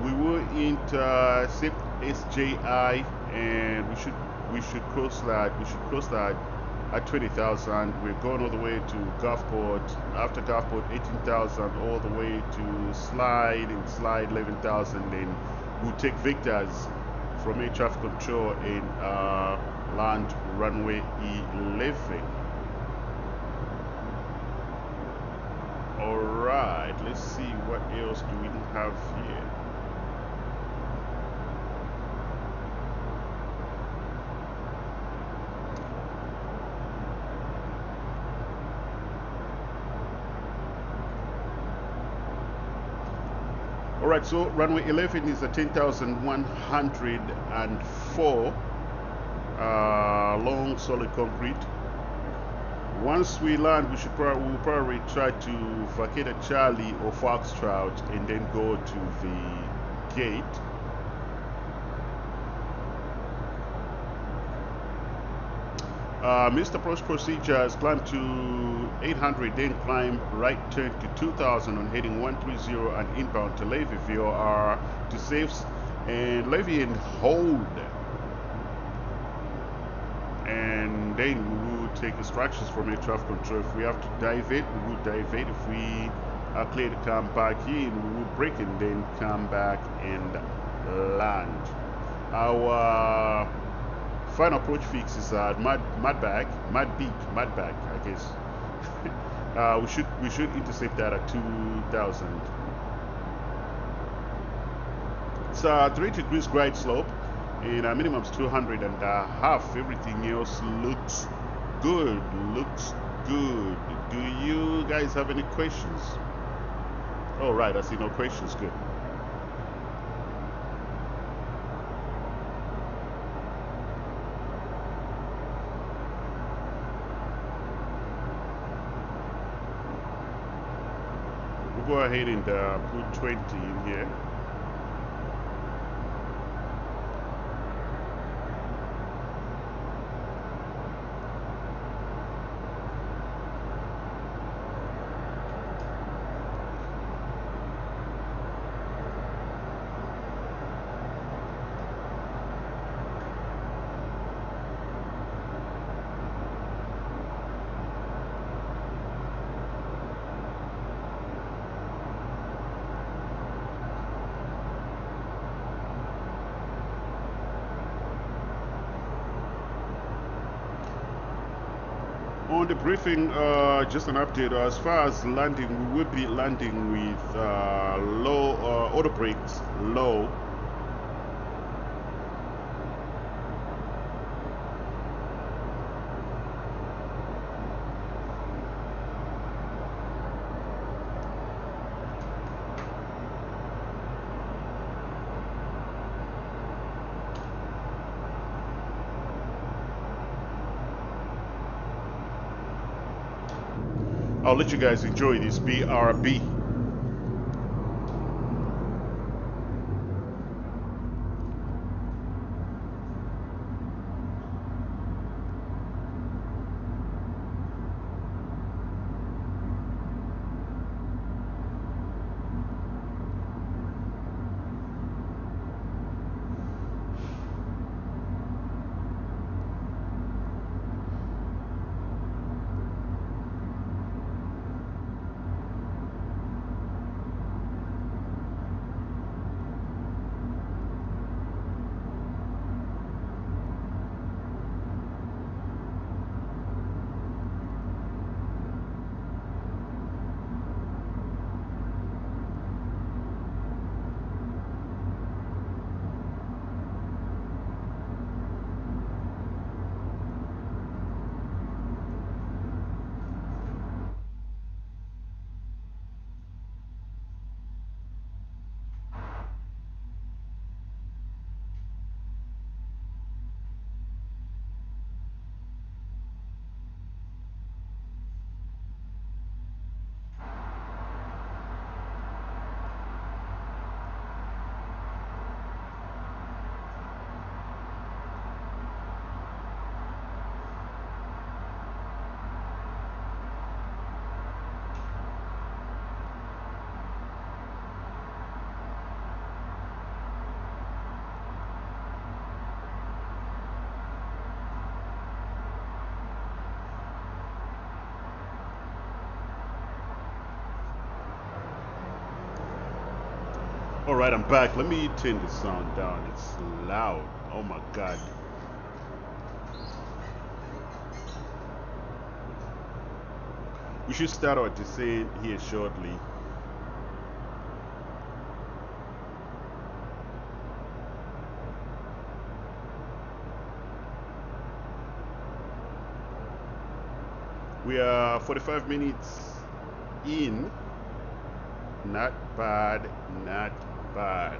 We will intercept SJI, and we should cross that. We should cross that at 20,000. We're going all the way to Gulfport. After Gulfport, 18,000, all the way to Slide, and Slide 11,000. Then we'll take Victors from air traffic control and land runway 11. Alright, let's see what else do we have here. Alright, so runway 11 is a 10,104 long solid concrete. Once we land, we'll probably try to vacate at Charlie or Foxtrot and then go to the gate. Missed approach procedures, climb to 800, then climb right turn to 2000 on heading 130 and inbound to Levy VOR to safes and Levy and hold. And then we will take instructions from air traffic control. If we have to divert, we will divert. If we are clear to come back in, we will break and then come back and land. Our final approach fix is at Mudback, I guess. we should intercept that at 2,000. It's a 3 degrees grade slope, and our minimum is 200 and a half. Everything else looks good. Do you guys have any questions? All right, I see no questions. Good. Go ahead and put 20 in here. On the briefing, just an update. As far as landing, we will be landing with low auto brakes low. I'll let you guys enjoy this BRB. All right, I'm back. Let me turn the sound down. It's loud. Oh my God. We should start our descent here shortly. We are 45 minutes in. Not bad, not bad.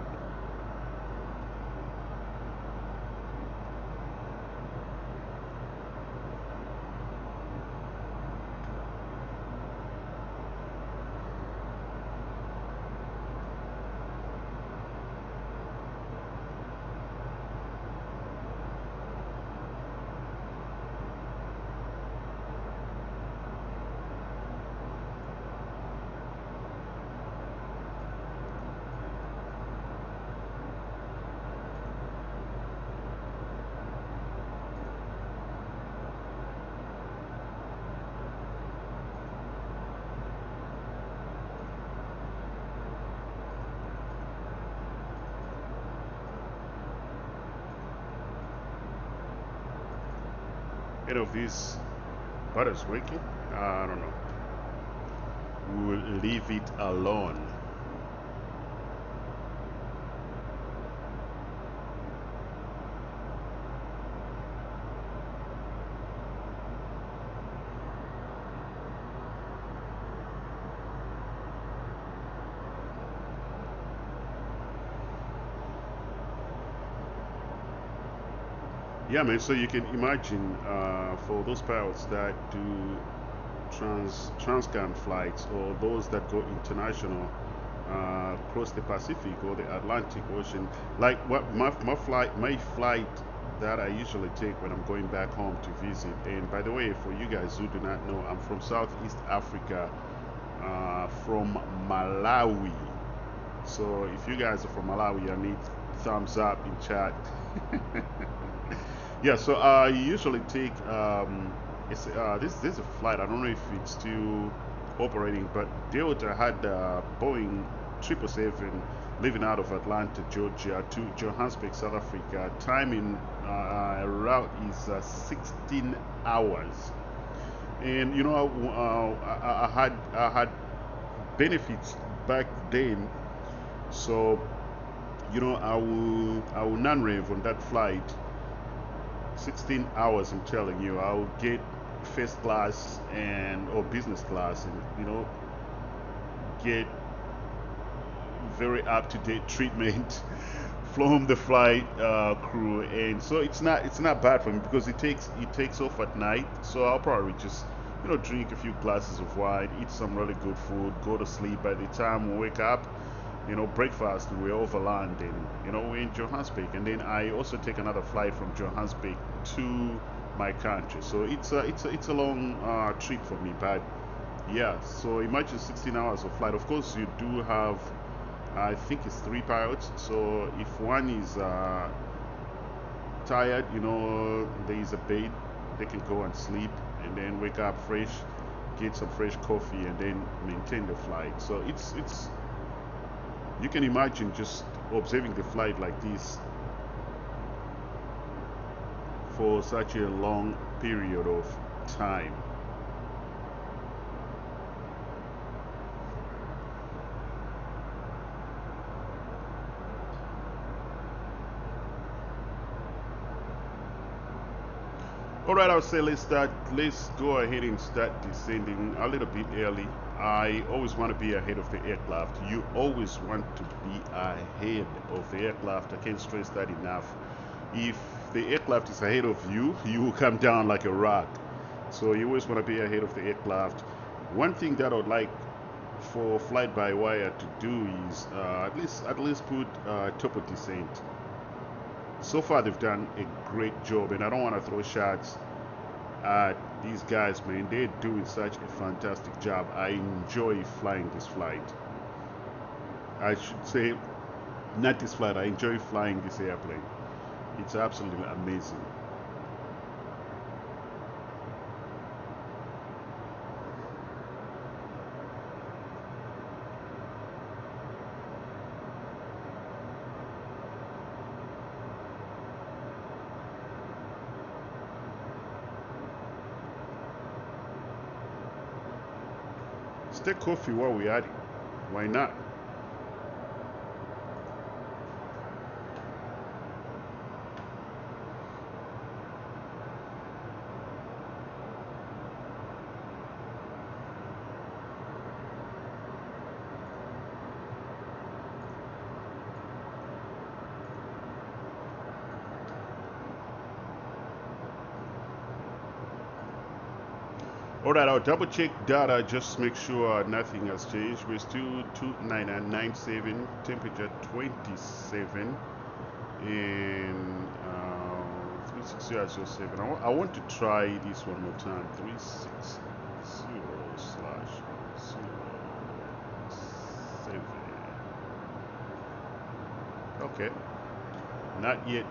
Any of these butters working? I don't know. We will leave it alone. Yeah, man. So you can imagine for those pilots that do transcon flights or those that go international across the Pacific or the Atlantic Ocean, like what my flight that I usually take when I'm going back home to visit. And by the way, for you guys who do not know, I'm from Southeast Africa, from Malawi. So if you guys are from Malawi, I need thumbs up in chat. Yeah, so I usually take this is a flight. I don't know if it's still operating, but Delta had Boeing 777 leaving out of Atlanta, Georgia to Johannesburg, South Africa. Timing route is 16 hours, and you know I had benefits back then, so you know I will non-rev on that flight 16 hours. I'm telling you, I'll get first class and or business class, and you know get very up-to-date treatment from the flight crew. And so it's not bad for me because it takes off at night, so I'll probably just drink a few glasses of wine, eat some really good food, go to sleep. By the time we wake up, breakfast, we're over land, and we're in Johannesburg. And then I also take another flight from Johannesburg to my country. So it's a long trip for me. But yeah, so imagine 16 hours of flight. Of course, you do have, I think it's three pilots. So if one is tired, there is a bed, they can go and sleep, and then wake up fresh, get some fresh coffee, and then maintain the flight. So it's you can imagine just observing the flight like this for such a long period of time. All right, I'll say let's go ahead and start descending a little bit early. I always want to be ahead of the aircraft. You always want to be ahead of the aircraft. I can't stress that enough. If the aircraft is ahead of you, you will come down like a rock. So you always want to be ahead of the aircraft. One thing that I would like for Flight by Wire to do is at least put top of descent. So far they've done a great job, and I don't want to throw shots at these guys, man. They're doing such a fantastic job. I enjoy flying this flight. I should say, not this flight, I enjoy flying this airplane. It's absolutely amazing. Let's take coffee while we're at it. Why not? All right, I'll double check data, just make sure nothing has changed. We're still 29997, temperature 27, and 36007. I want to try this one more time. 360 slash 07. Okay, not yet.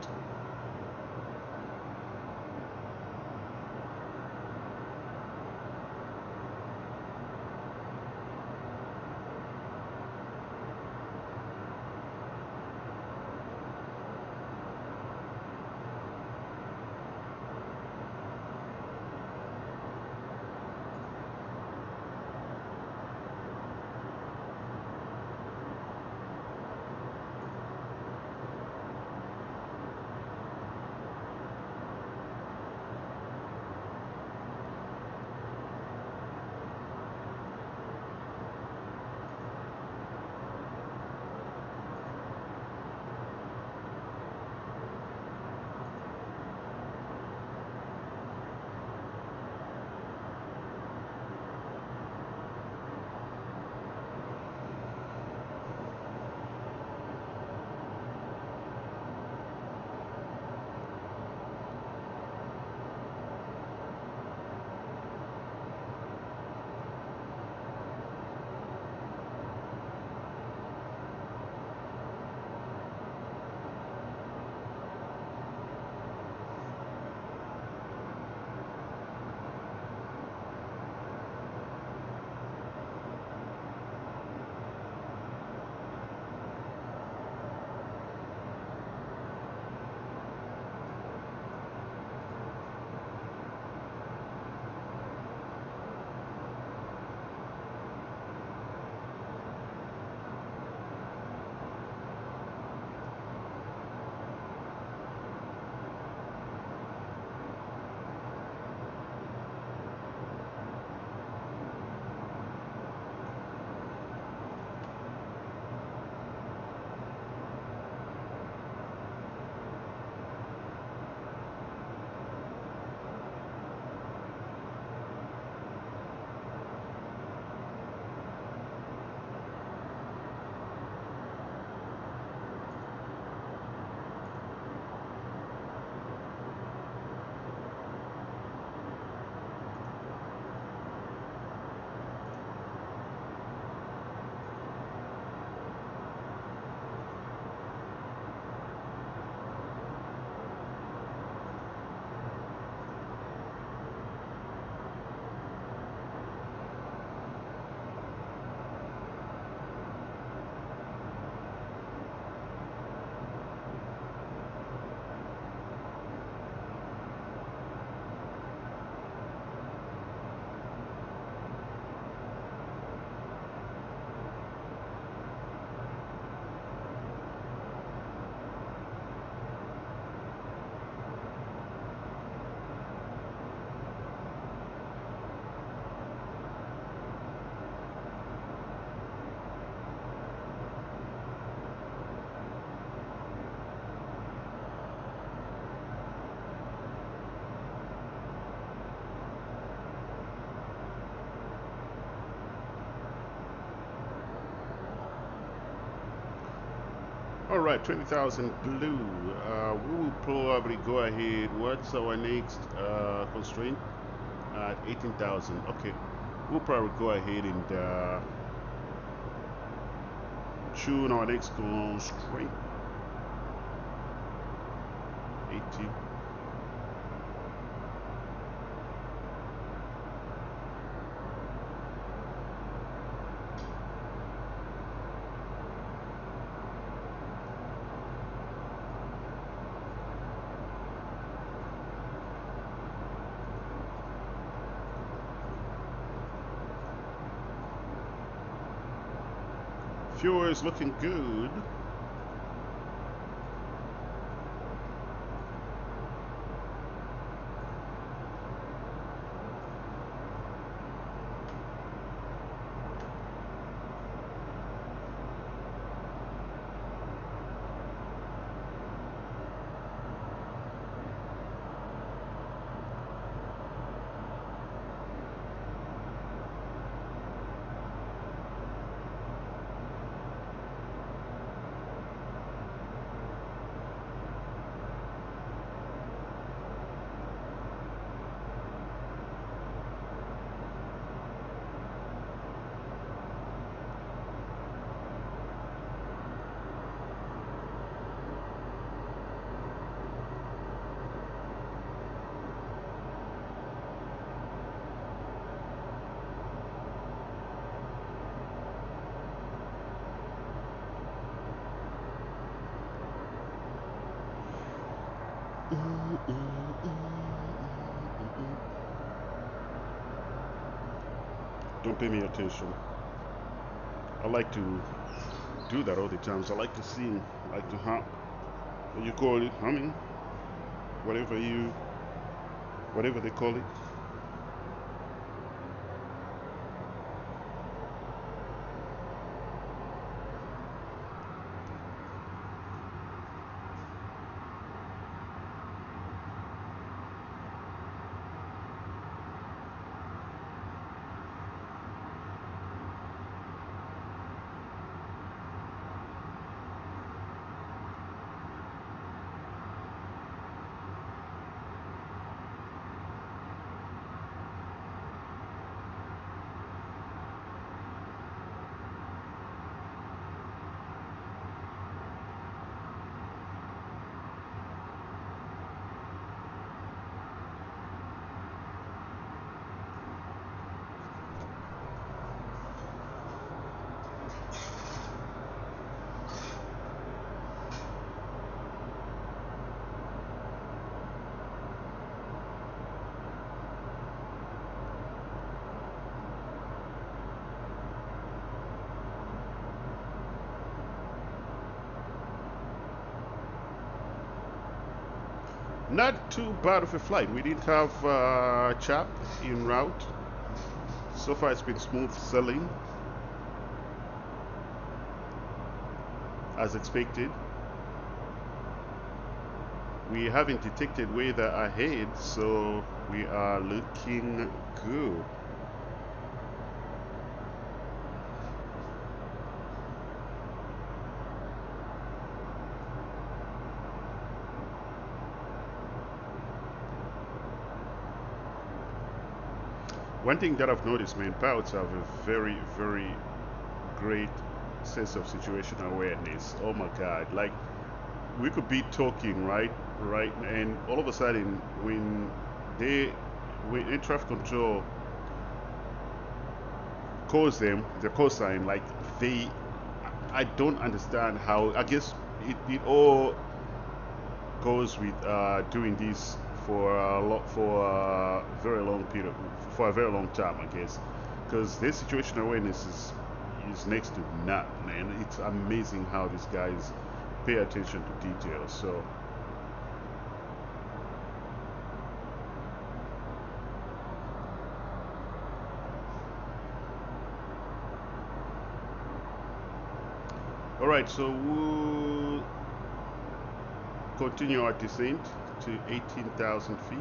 All right, 20,000 blue. We will probably go ahead. What's our next constraint? At 18,000. Okay, we'll probably go ahead and tune our next constraint. 18. Fuel is looking good. Don't pay me attention. I like to do that all the time. So I like to sing, like to hum. What you call it, humming, whatever you, whatever they call it. Not too bad of a flight. We didn't have chap en route. So far it's been smooth sailing as expected. We haven't detected weather ahead, so we are looking good. One thing that I've noticed, man, pilots have a very, very great sense of situational awareness. Oh my God, like we could be talking, right, and all of a sudden, they, when air traffic control calls them, the call sign, like they, I don't understand how. I guess it all goes with doing this for a lot for a very long period, for a very long time, I guess, because their situational awareness is next to none, man. It's amazing how these guys pay attention to details. So all right, so we'll continue our descent to 18,000 feet.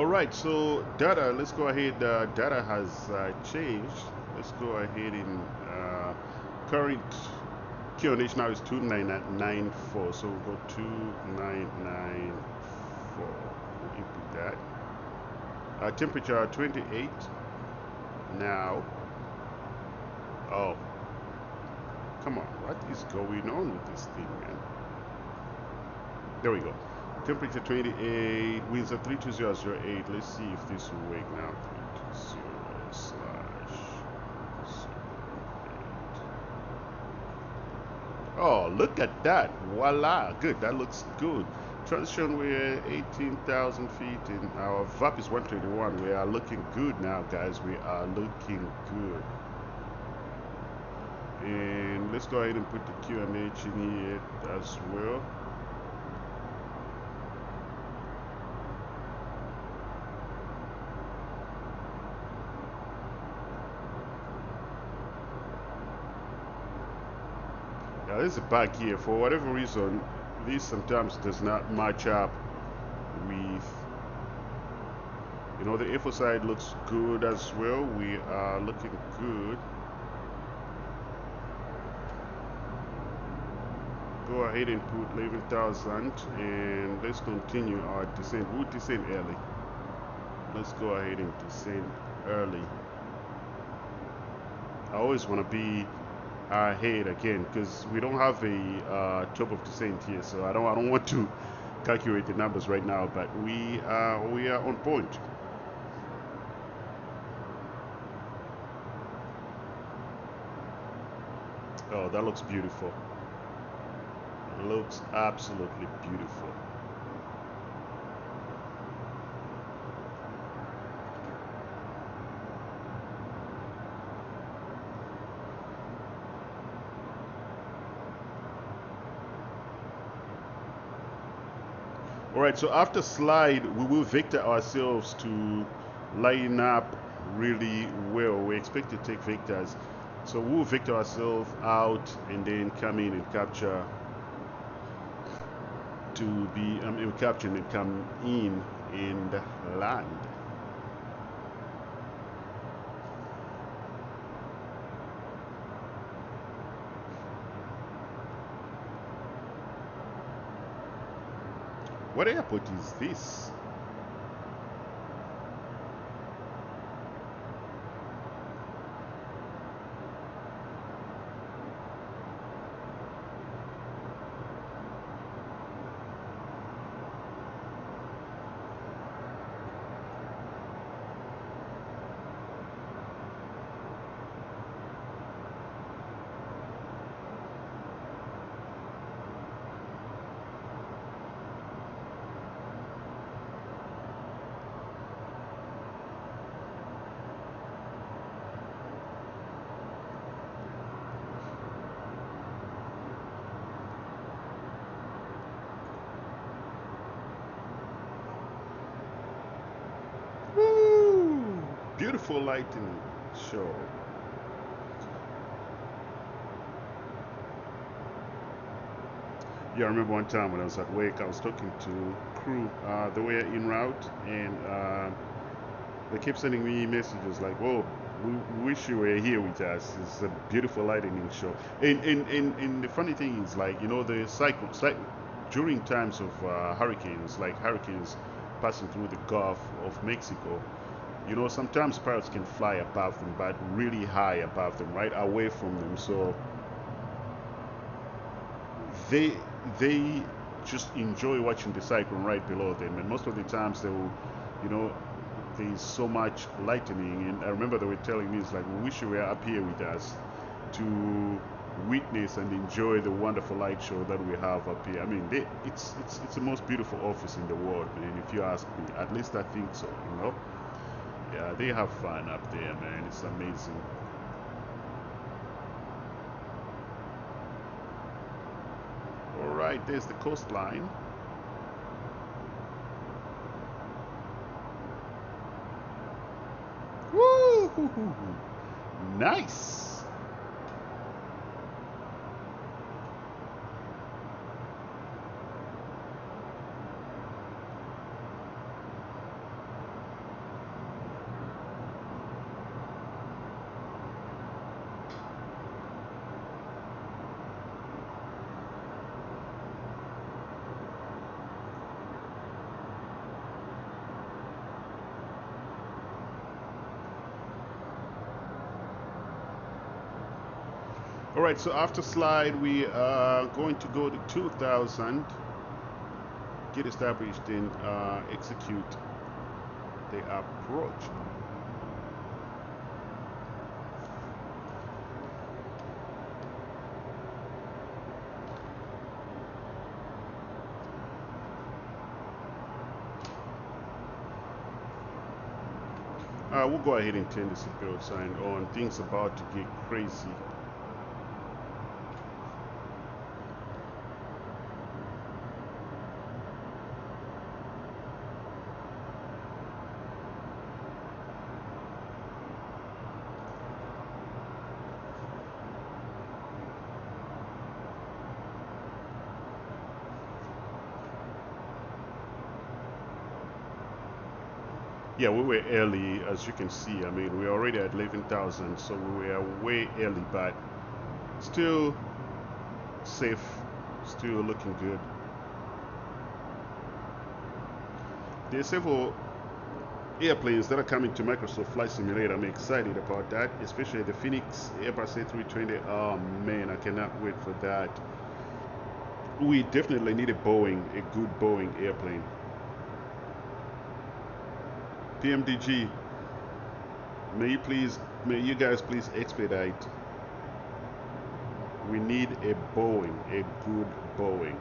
All right, so data, let's go ahead. Data has changed. Let's go ahead and current QNH now is 2994. So we'll go 2994. We'll input that. Temperature 28 now. Oh, come on. What is going on with this thing, man? There we go. Temperature 28, winds at 32008. Let's see if this will work now. 320/08. Oh, look at that. Voila. Good. That looks good. Transition, we're 18,000 feet and our VAP is 121. We are looking good now, guys. We are looking good. And let's go ahead and put the QNH in here as well. Now there's a bug here. For whatever reason, this sometimes does not match up with, you know, the FO side looks good as well. We are looking good. Go ahead and put 11,000 and let's continue our descent. We'll descend early. Let's go ahead and descend early. I always want to be ahead again because we don't have a top of descent here, so I don't want to calculate the numbers right now, but we are on point. Oh, that looks beautiful. It looks absolutely beautiful. All right, so after slide, we will vector ourselves to line up really well. We expect to take vectors. So we'll vector ourselves out and then come in and capture to be capture and come in and land. What airport is this? Woo! Beautiful lighting show. Yeah, I remember one time when I was at work, I was talking to crew. They were en route, and they kept sending me messages like, "Whoa, we wish you were here with us. It's a beautiful lightning show." And the funny thing is, like, you know, the during times of hurricanes, like hurricanes passing through the Gulf of Mexico, you know, sometimes parrots can fly above them, but really high above them, right away from them. So they just enjoy watching the cyclone right below them, and most of the times they will, you know, there's so much lightning, and I remember they were telling me, it's like, we wish you were up here with us to witness and enjoy the wonderful light show that we have up here. I mean, it's the most beautiful office in the world, man, if you ask me. At least I think so, you know. Yeah, they have fun up there, man. It's amazing. All right, there's the coastline. Woo! Nice. All right, so after slide, we are going to go to 2000, get established, and execute the approach. We'll go ahead and turn the seatbelt sign on. Things about to get crazy. Yeah, we were early, as you can see. I mean, we're already at 11,000, so we were way early, but still safe, still looking good. There's several airplanes that are coming to Microsoft Flight Simulator. I'm excited about that, especially the Phoenix Airbus A320. Oh man, I cannot wait for that. We definitely need a good Boeing airplane. PMDG, may you guys please expedite. We need a Boeing, a good Boeing.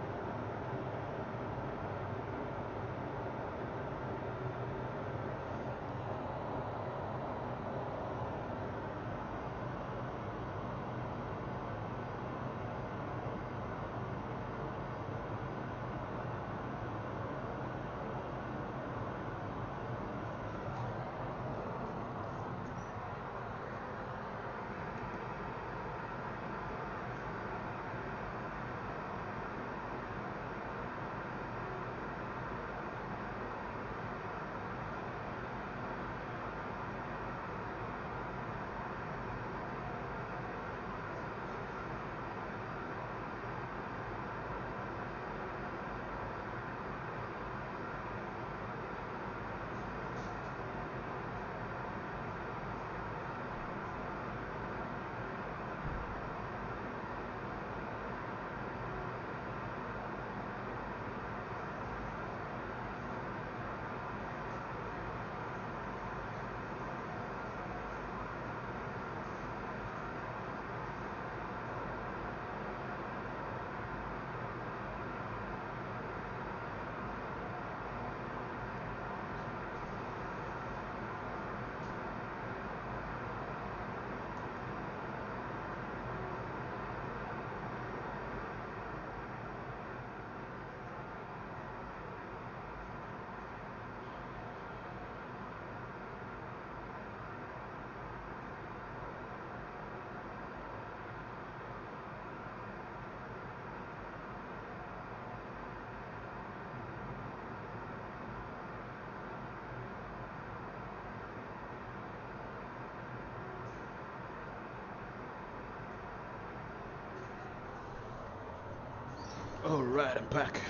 All right, I'm back.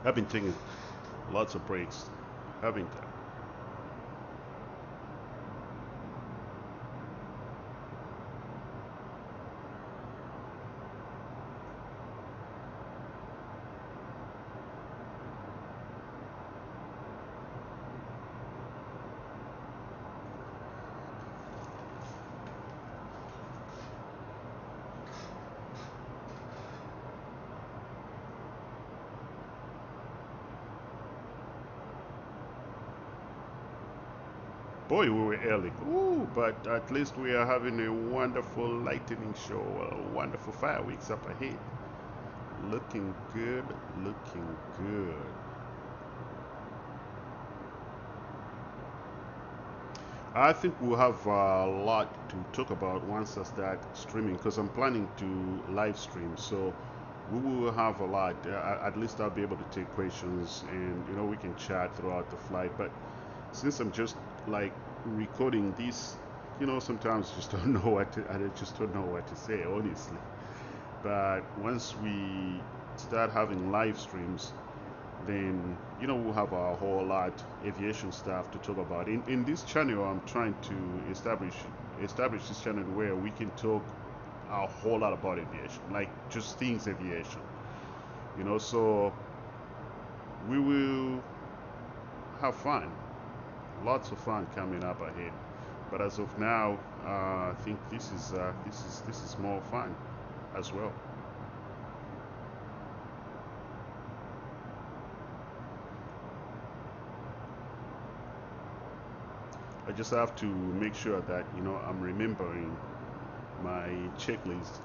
I've been taking lots of breaks, haven't I? Boy, we were early. Ooh, but at least we are having a wonderful lightning show, wonderful fireworks up ahead. Looking good, looking good. I think we'll have a lot to talk about once I start streaming because I'm planning to live stream. So we will have a lot. At least I'll be able to take questions and we can chat throughout the flight. But since I'm just like recording this, sometimes I just don't know I just don't know what to say, honestly. But once we start having live streams, then we'll have a whole lot aviation stuff to talk about. In this channel, I'm trying to establish this channel where we can talk a whole lot about aviation, like just things aviation, you know. So we will have fun, lots of fun coming up ahead. But as of now, I think this is more fun as well. I just have to make sure that I'm remembering my checklist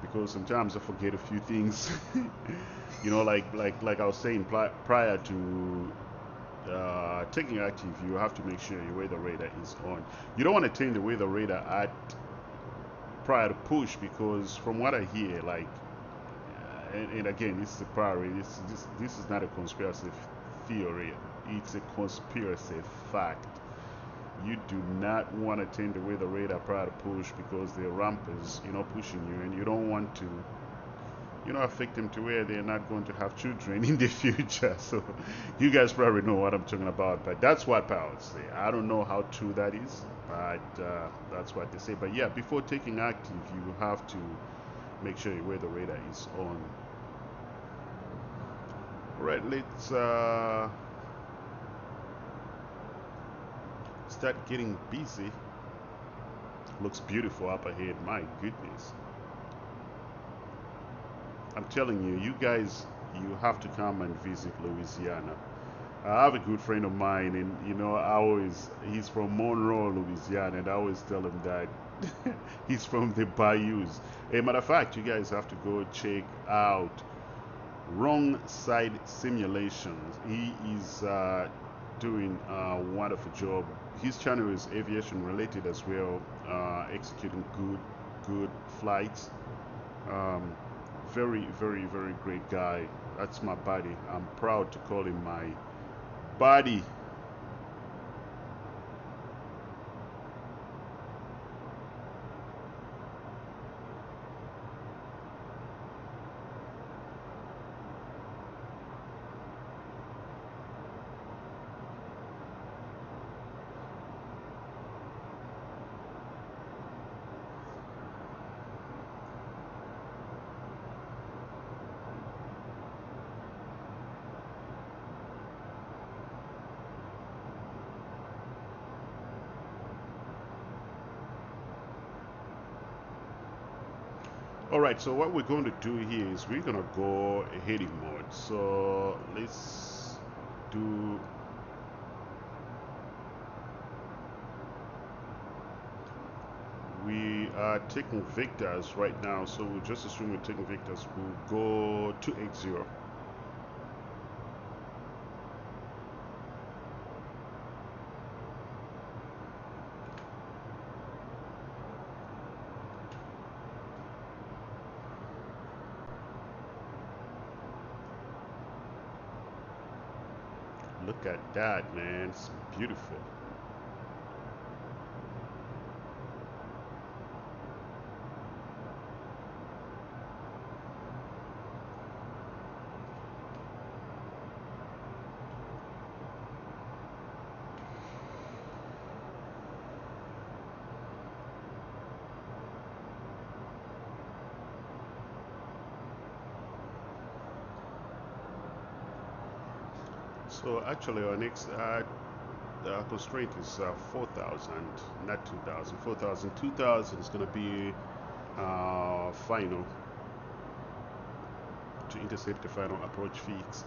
because sometimes I forget a few things. Like I was saying prior to taking active, you have to make sure your weather radar is on. You don't want to turn the weather radar at prior to push because from what I hear, like, and again, this is a priority. This is not a conspiracy theory. It's a conspiracy fact. You do not want to turn the weather radar prior to push because the ramp is, pushing you, and you don't want to, affect them to where they're not going to have children in the future. So you guys probably know what I'm talking about, but that's what pilots say. I don't know how true that is, but that's what they say. But yeah, before taking active, you have to make sure your weather radar is on. All right, let's start getting busy. Looks beautiful up ahead. My goodness. I'm telling you, you guys, you have to come and visit Louisiana. I have a good friend of mine, and he's from Monroe, Louisiana, and I always tell him that he's from the bayous. As a matter of fact, you guys have to go check out Wrong Side Simulations. He is doing a wonderful job. His channel is aviation related as well, executing good flights. Um, Very, very, very great guy. That's my buddy. I'm proud to call him my buddy. All right, so what we're going to do here is we're going to go heading mode. So let's do, we are taking vectors right now, so we'll just assume we're taking vectors. We'll go 280. Look at that, man. It's beautiful. So actually our next constraint is 4,000, not 2,000. 4,000. 2,000 is going to be final to intercept the final approach feeds.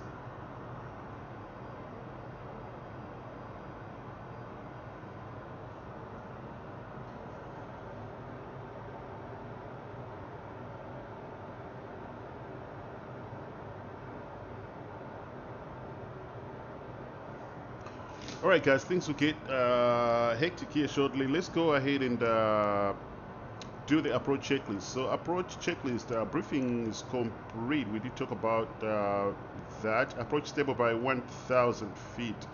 All right, guys, things will get hectic here shortly. Let's go ahead and do the approach checklist. So approach checklist briefing is complete. We did talk about that. Approach stable by 1,000 feet.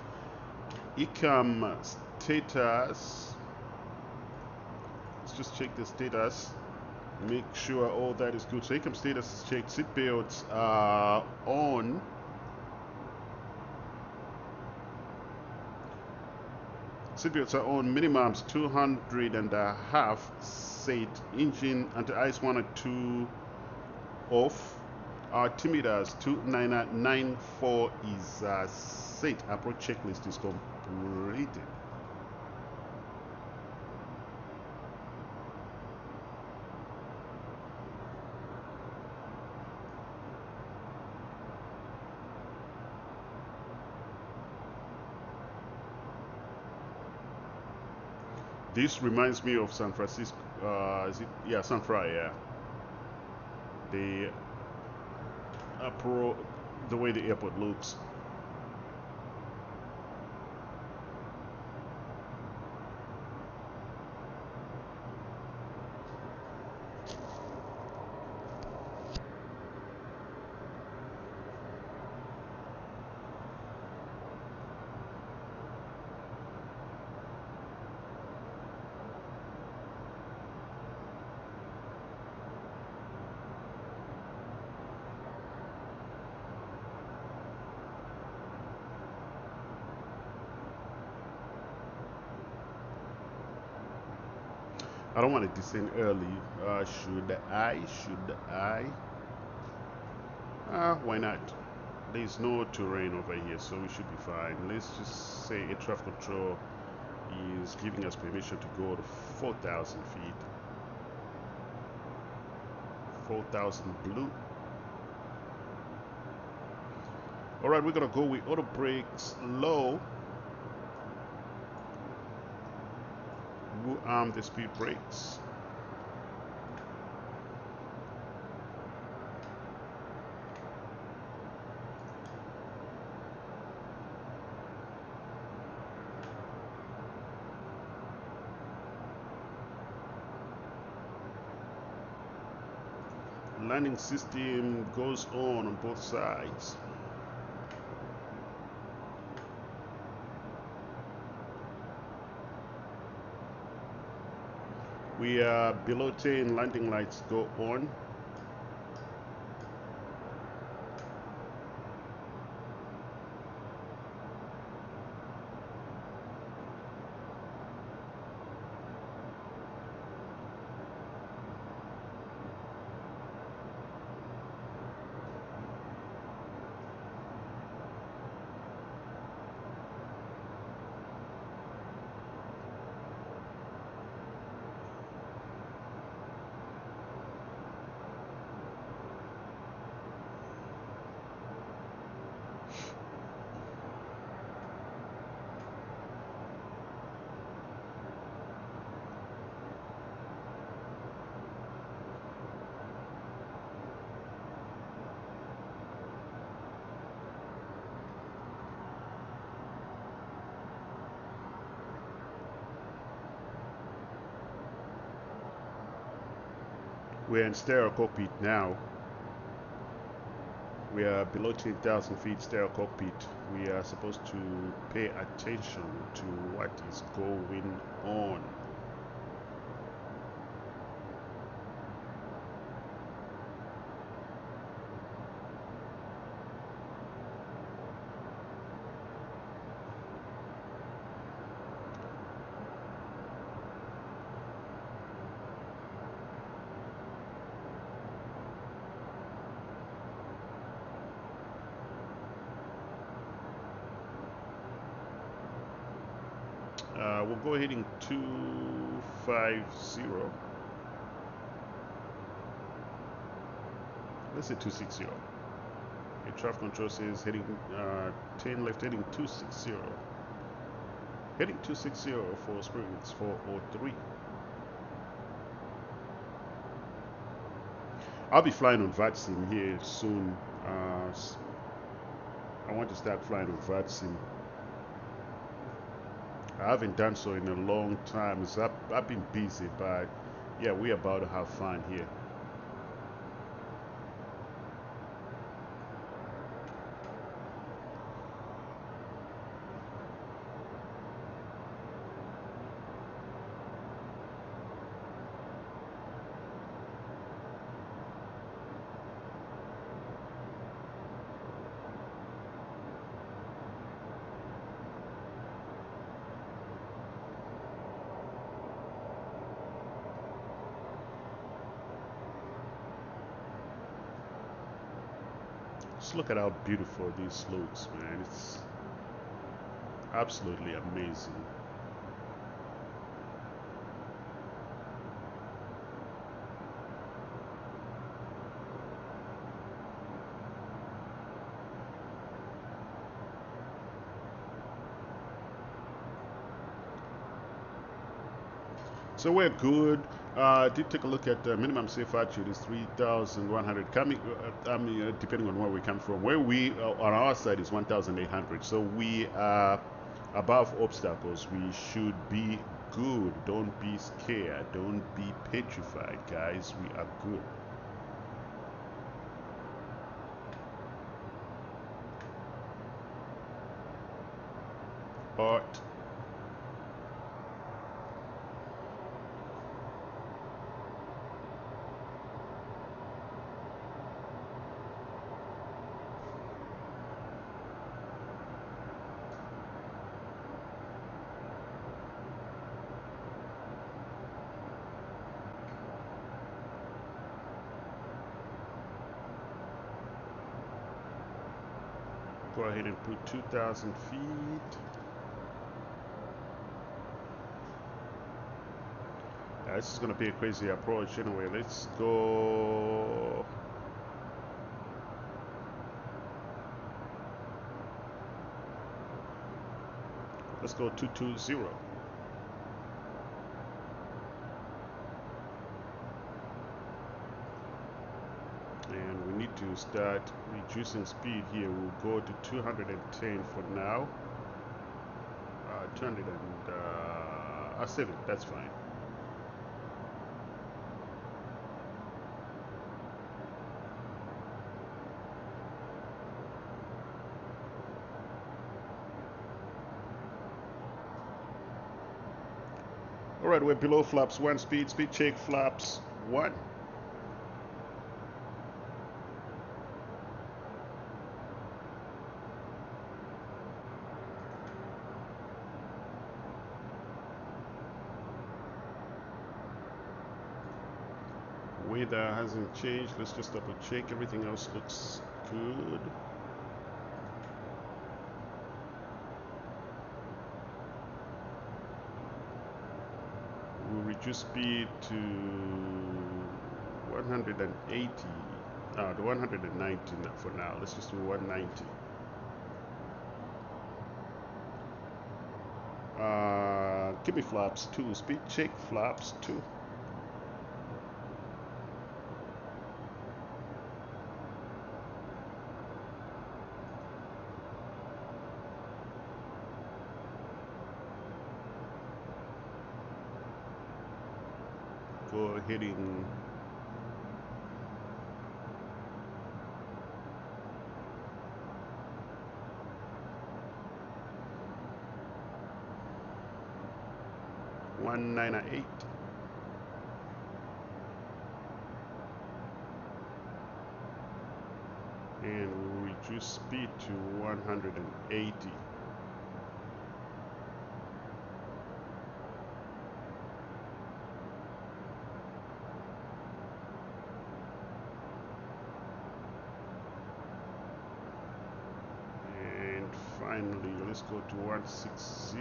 ECAM status. Let's just check the status. Make sure all that is good. So ECAM status is checked. Seatbelts are on. Seatbelts are on. Minimums 200 and a half. set. Engine anti-ice 1 and 2 off. Altimeters 29994 is set. Approach checklist is completed. This reminds me of San Francisco. Is it? Yeah, San Fran. Yeah. The the way the airport looks. I don't want to descend early. Should I? Should I? Why not? There's no terrain over here, so we should be fine. Let's just say air traffic control is giving us permission to go to 4,000 feet. 4,000 blue. All right, we're gonna go with auto brakes low. We'll arm the speed brakes. Landing system goes on both sides. We are below 10, landing lights go on. We're in stereo cockpit now. We are below 10,000 feet stereo cockpit. We are supposed to pay attention to what is going on. We'll go heading 250. Let's say 260. Air traffic control says heading 10 left, heading 260. Heading 260 for Springs 403. I'll be flying on VATSIM here soon. I want to start flying on VATSIM. I haven't done so in a long time. So I've been busy, but yeah, we're about to have fun here. Just look at how beautiful this looks, man. It's absolutely amazing. So we're good. Did take a look at minimum safe altitude is 3,100. Coming, depending on where we come from. Where we on our side is 1,800. So we are above obstacles. We should be good. Don't be scared. Don't be petrified, guys. We are good. Art. Go ahead and put 2,000 feet. This is going to be a crazy approach anyway. Let's go. Let's go 220. And we need to start reducing speed here. We'll go to 210 for now. 200 and 7, that's fine. Alright, we're below flaps 1 speed. Speed check flaps 1. Weather hasn't changed. Let's just double check. Everything else looks good. We'll reduce speed to 180. To 190 for now. Let's just do 190. Give me flaps 2. Speed check flaps 2. Go ahead and one 908. And we'll reduce speed to 180. And finally, let's go to 160.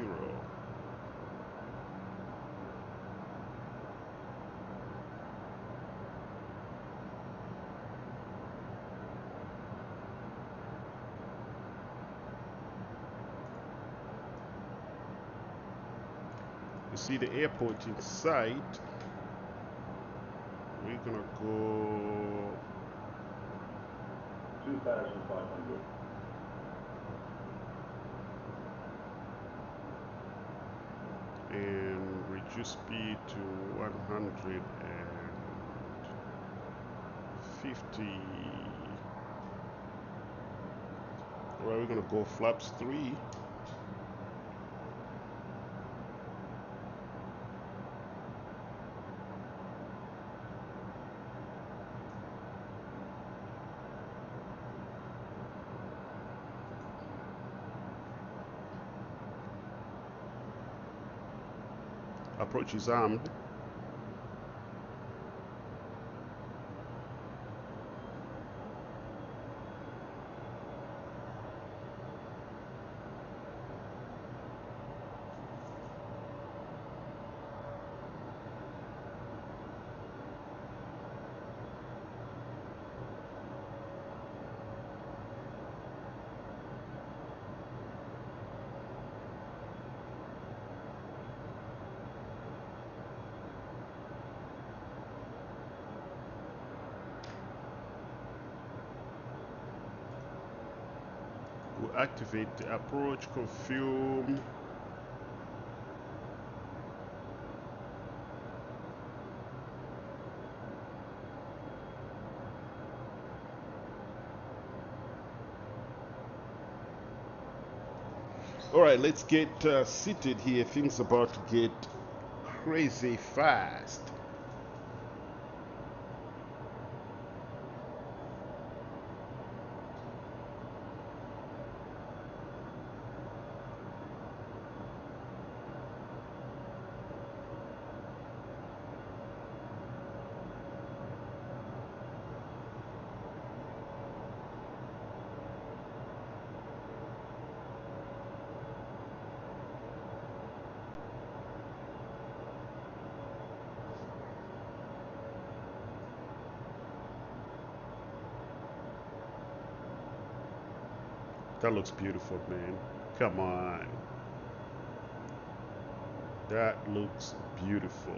You see the airport in sight. We're gonna go 2,500. and reduce speed to 150. Alright, we're gonna go flaps 3. Approach is armed. activate the approach, confirm. All right, let's get seated here. Things about to get crazy fast. That looks beautiful, man. Come on. That looks beautiful.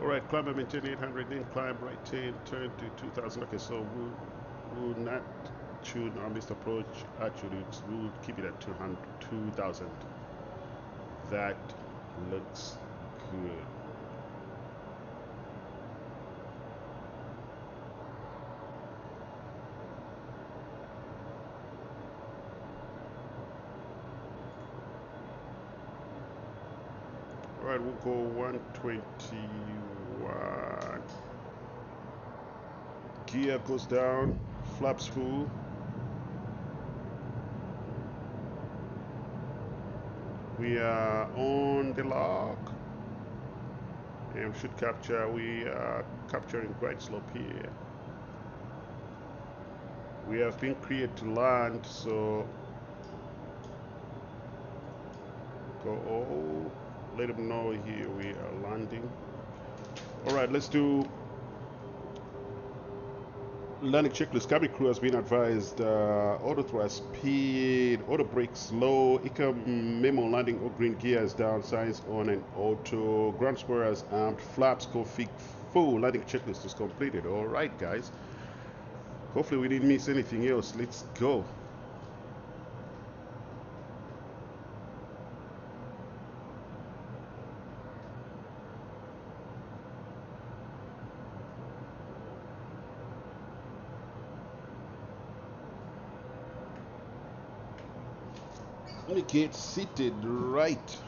All right, climb and maintain 800, then climb right 10, turn to 2000. Okay, so we'll not tune our missed approach attributes. We'll keep it at 200, 2000. That looks good. All right, we'll go 121. Gear goes down, flaps full. We are on the log, and we should capture. We are capturing right slope here. We have been cleared to land, so go. Oh, let them know here we are landing. All right, let's do landing checklist. Cabin crew has been advised auto thrust speed, auto brakes low, ICA memo landing or green gear is down, signs on and auto, ground squares armed, flaps config full, landing checklist is completed. All right, guys. Hopefully we didn't miss anything else. Let's go. Let me get seated right.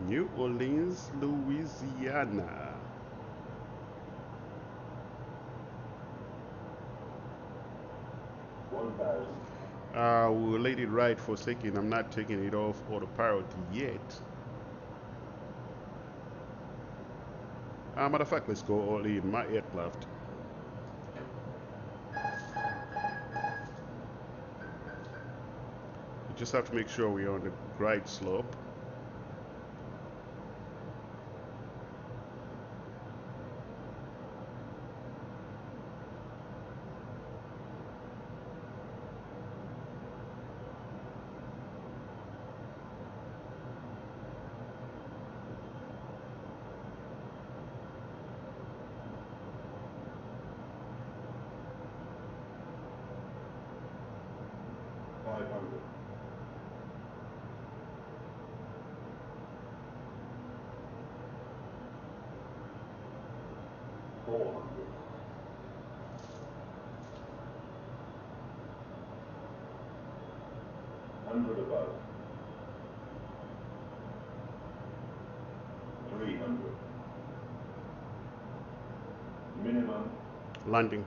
New Orleans, Louisiana. We'll let it ride for a second. I'm not taking it off autopilot yet. Matter of fact, let's go all in my aircraft. We just have to make sure we're on the right slope. 400. 100 above. 300. Minimum. Landing.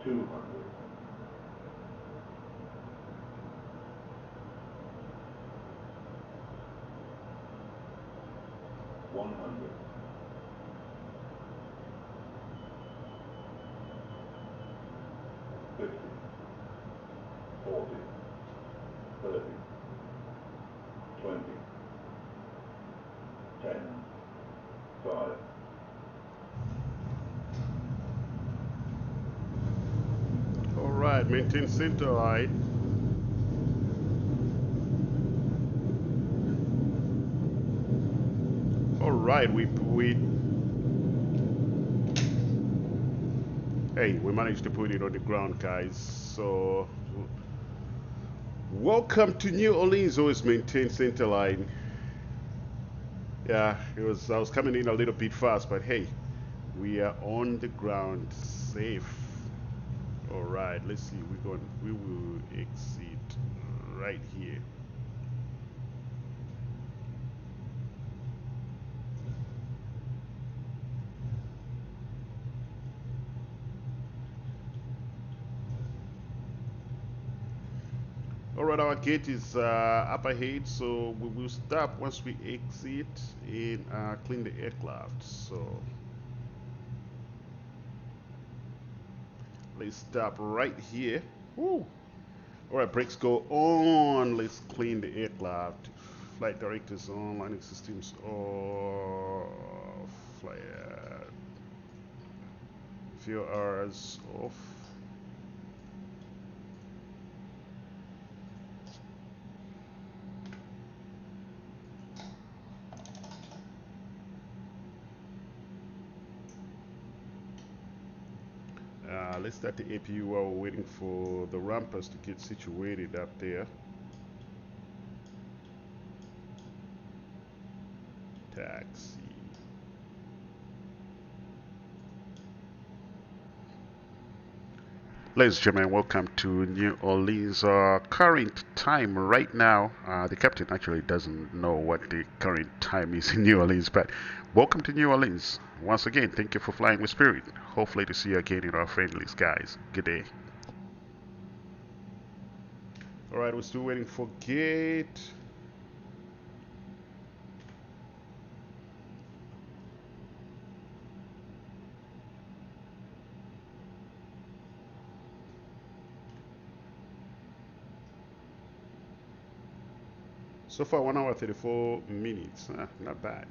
200. 100. 50. 40. 30. 20. 10. 5. All right, maintain center line. All right, we managed to put it on the ground, guys. So welcome to New Orleans. Always maintain center line. Yeah, I was coming in a little bit fast, but hey, we are on the ground, safe. All right, let's see. We will exit right here. All right, our gate is up ahead, so we will stop once we exit and clean the aircraft. So let's stop right here. Woo. All right, brakes go on. Let's clean the aircraft. Flight directors on, landing systems off. Flight fuel hours off. Let's start the APU while we're waiting for the rampers to get situated up there. Taxi. Ladies and gentlemen, welcome to New Orleans. Current time right now, the captain actually doesn't know what the current time is in New Orleans, but welcome to New Orleans. Once again, thank you for flying with Spirit. Hopefully to see you again in our friendly skies. Good day. All right, we're still waiting for gate. So far, 1 hour 34 minutes. Not bad.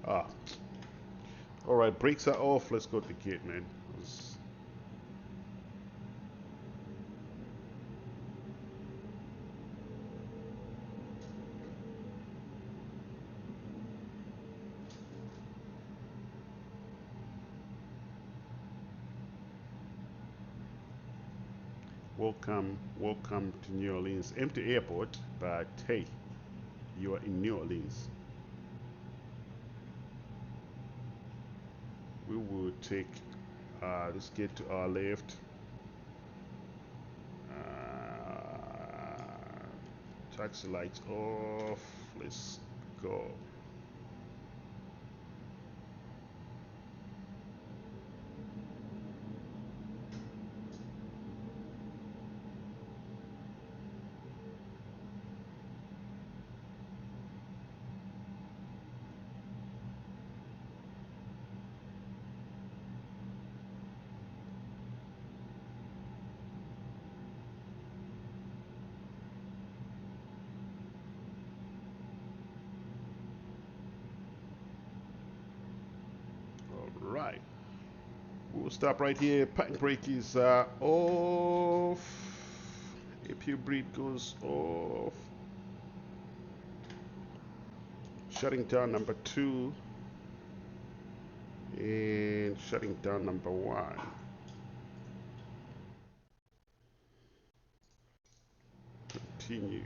Ah. All right, brakes are off. Let's go to the gate, man. Welcome to New Orleans. Empty airport, but hey, you are in New Orleans. We will take this gate to our left. Taxi lights off. Let's go. All right. We'll stop right here. Parking brake is off. APU breed goes off. Shutting down number 2 and shutting down number 1. Continue.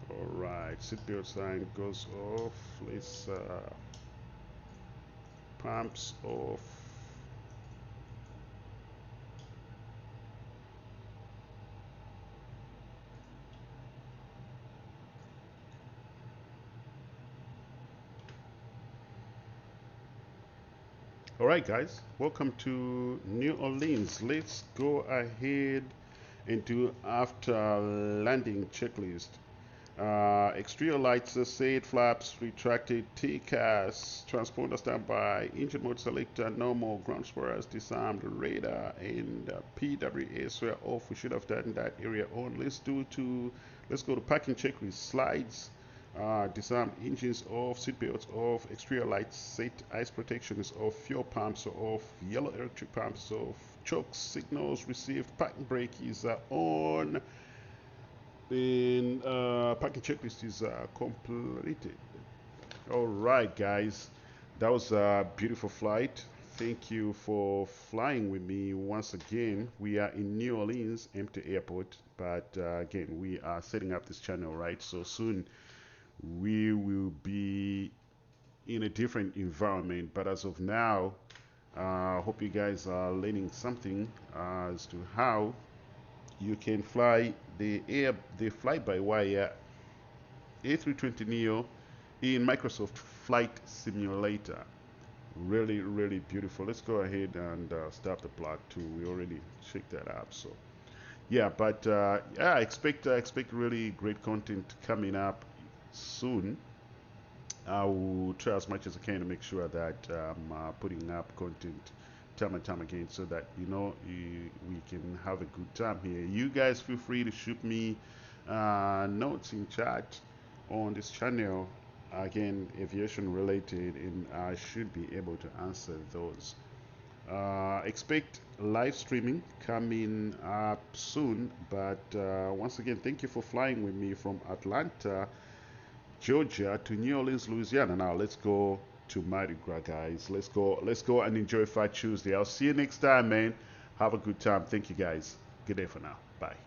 All right, seatbelt sign goes off. Let's pumps off. All right, guys, welcome to New Orleans. Let's go ahead and do after landing checklist. Exterior lights, set flaps, retracted, TCAS, transponder standby, engine mode selector, normal, ground squares, disarmed, radar, and PWS were off. We should have done that area on. Let's go to parking checklist, slides, disarmed, engines off, seatbelts off, exterior lights set, ice protection is off, fuel pumps are off, yellow electric pumps off, choke signals received, parking brake is on. And parking checklist is completed. All right, guys, that was a beautiful flight. Thank you for flying with me once again. We are in New Orleans, empty airport, but again, we are setting up this channel, right? So soon we will be in a different environment, but as of now, hope you guys are learning something as to how you can fly the Flybywire A320neo in Microsoft Flight Simulator. Really, really beautiful. Let's go ahead and start the plot too. We already checked that out. So yeah, but yeah, expect really great content coming up soon. I will try as much as I can to make sure that I'm putting up content time and time again so that we can have a good time here. You guys feel free to shoot me notes in chat on this channel, again, aviation related, and I should be able to answer those. Expect live streaming coming up soon, but once again, thank you for flying with me from Atlanta, Georgia to New Orleans, Louisiana. Now let's go to Mardi Gras, guys. Let's go and enjoy Fat Tuesday. I'll see you next time, man. Have a good time. Thank you, guys. Good day for now. Bye.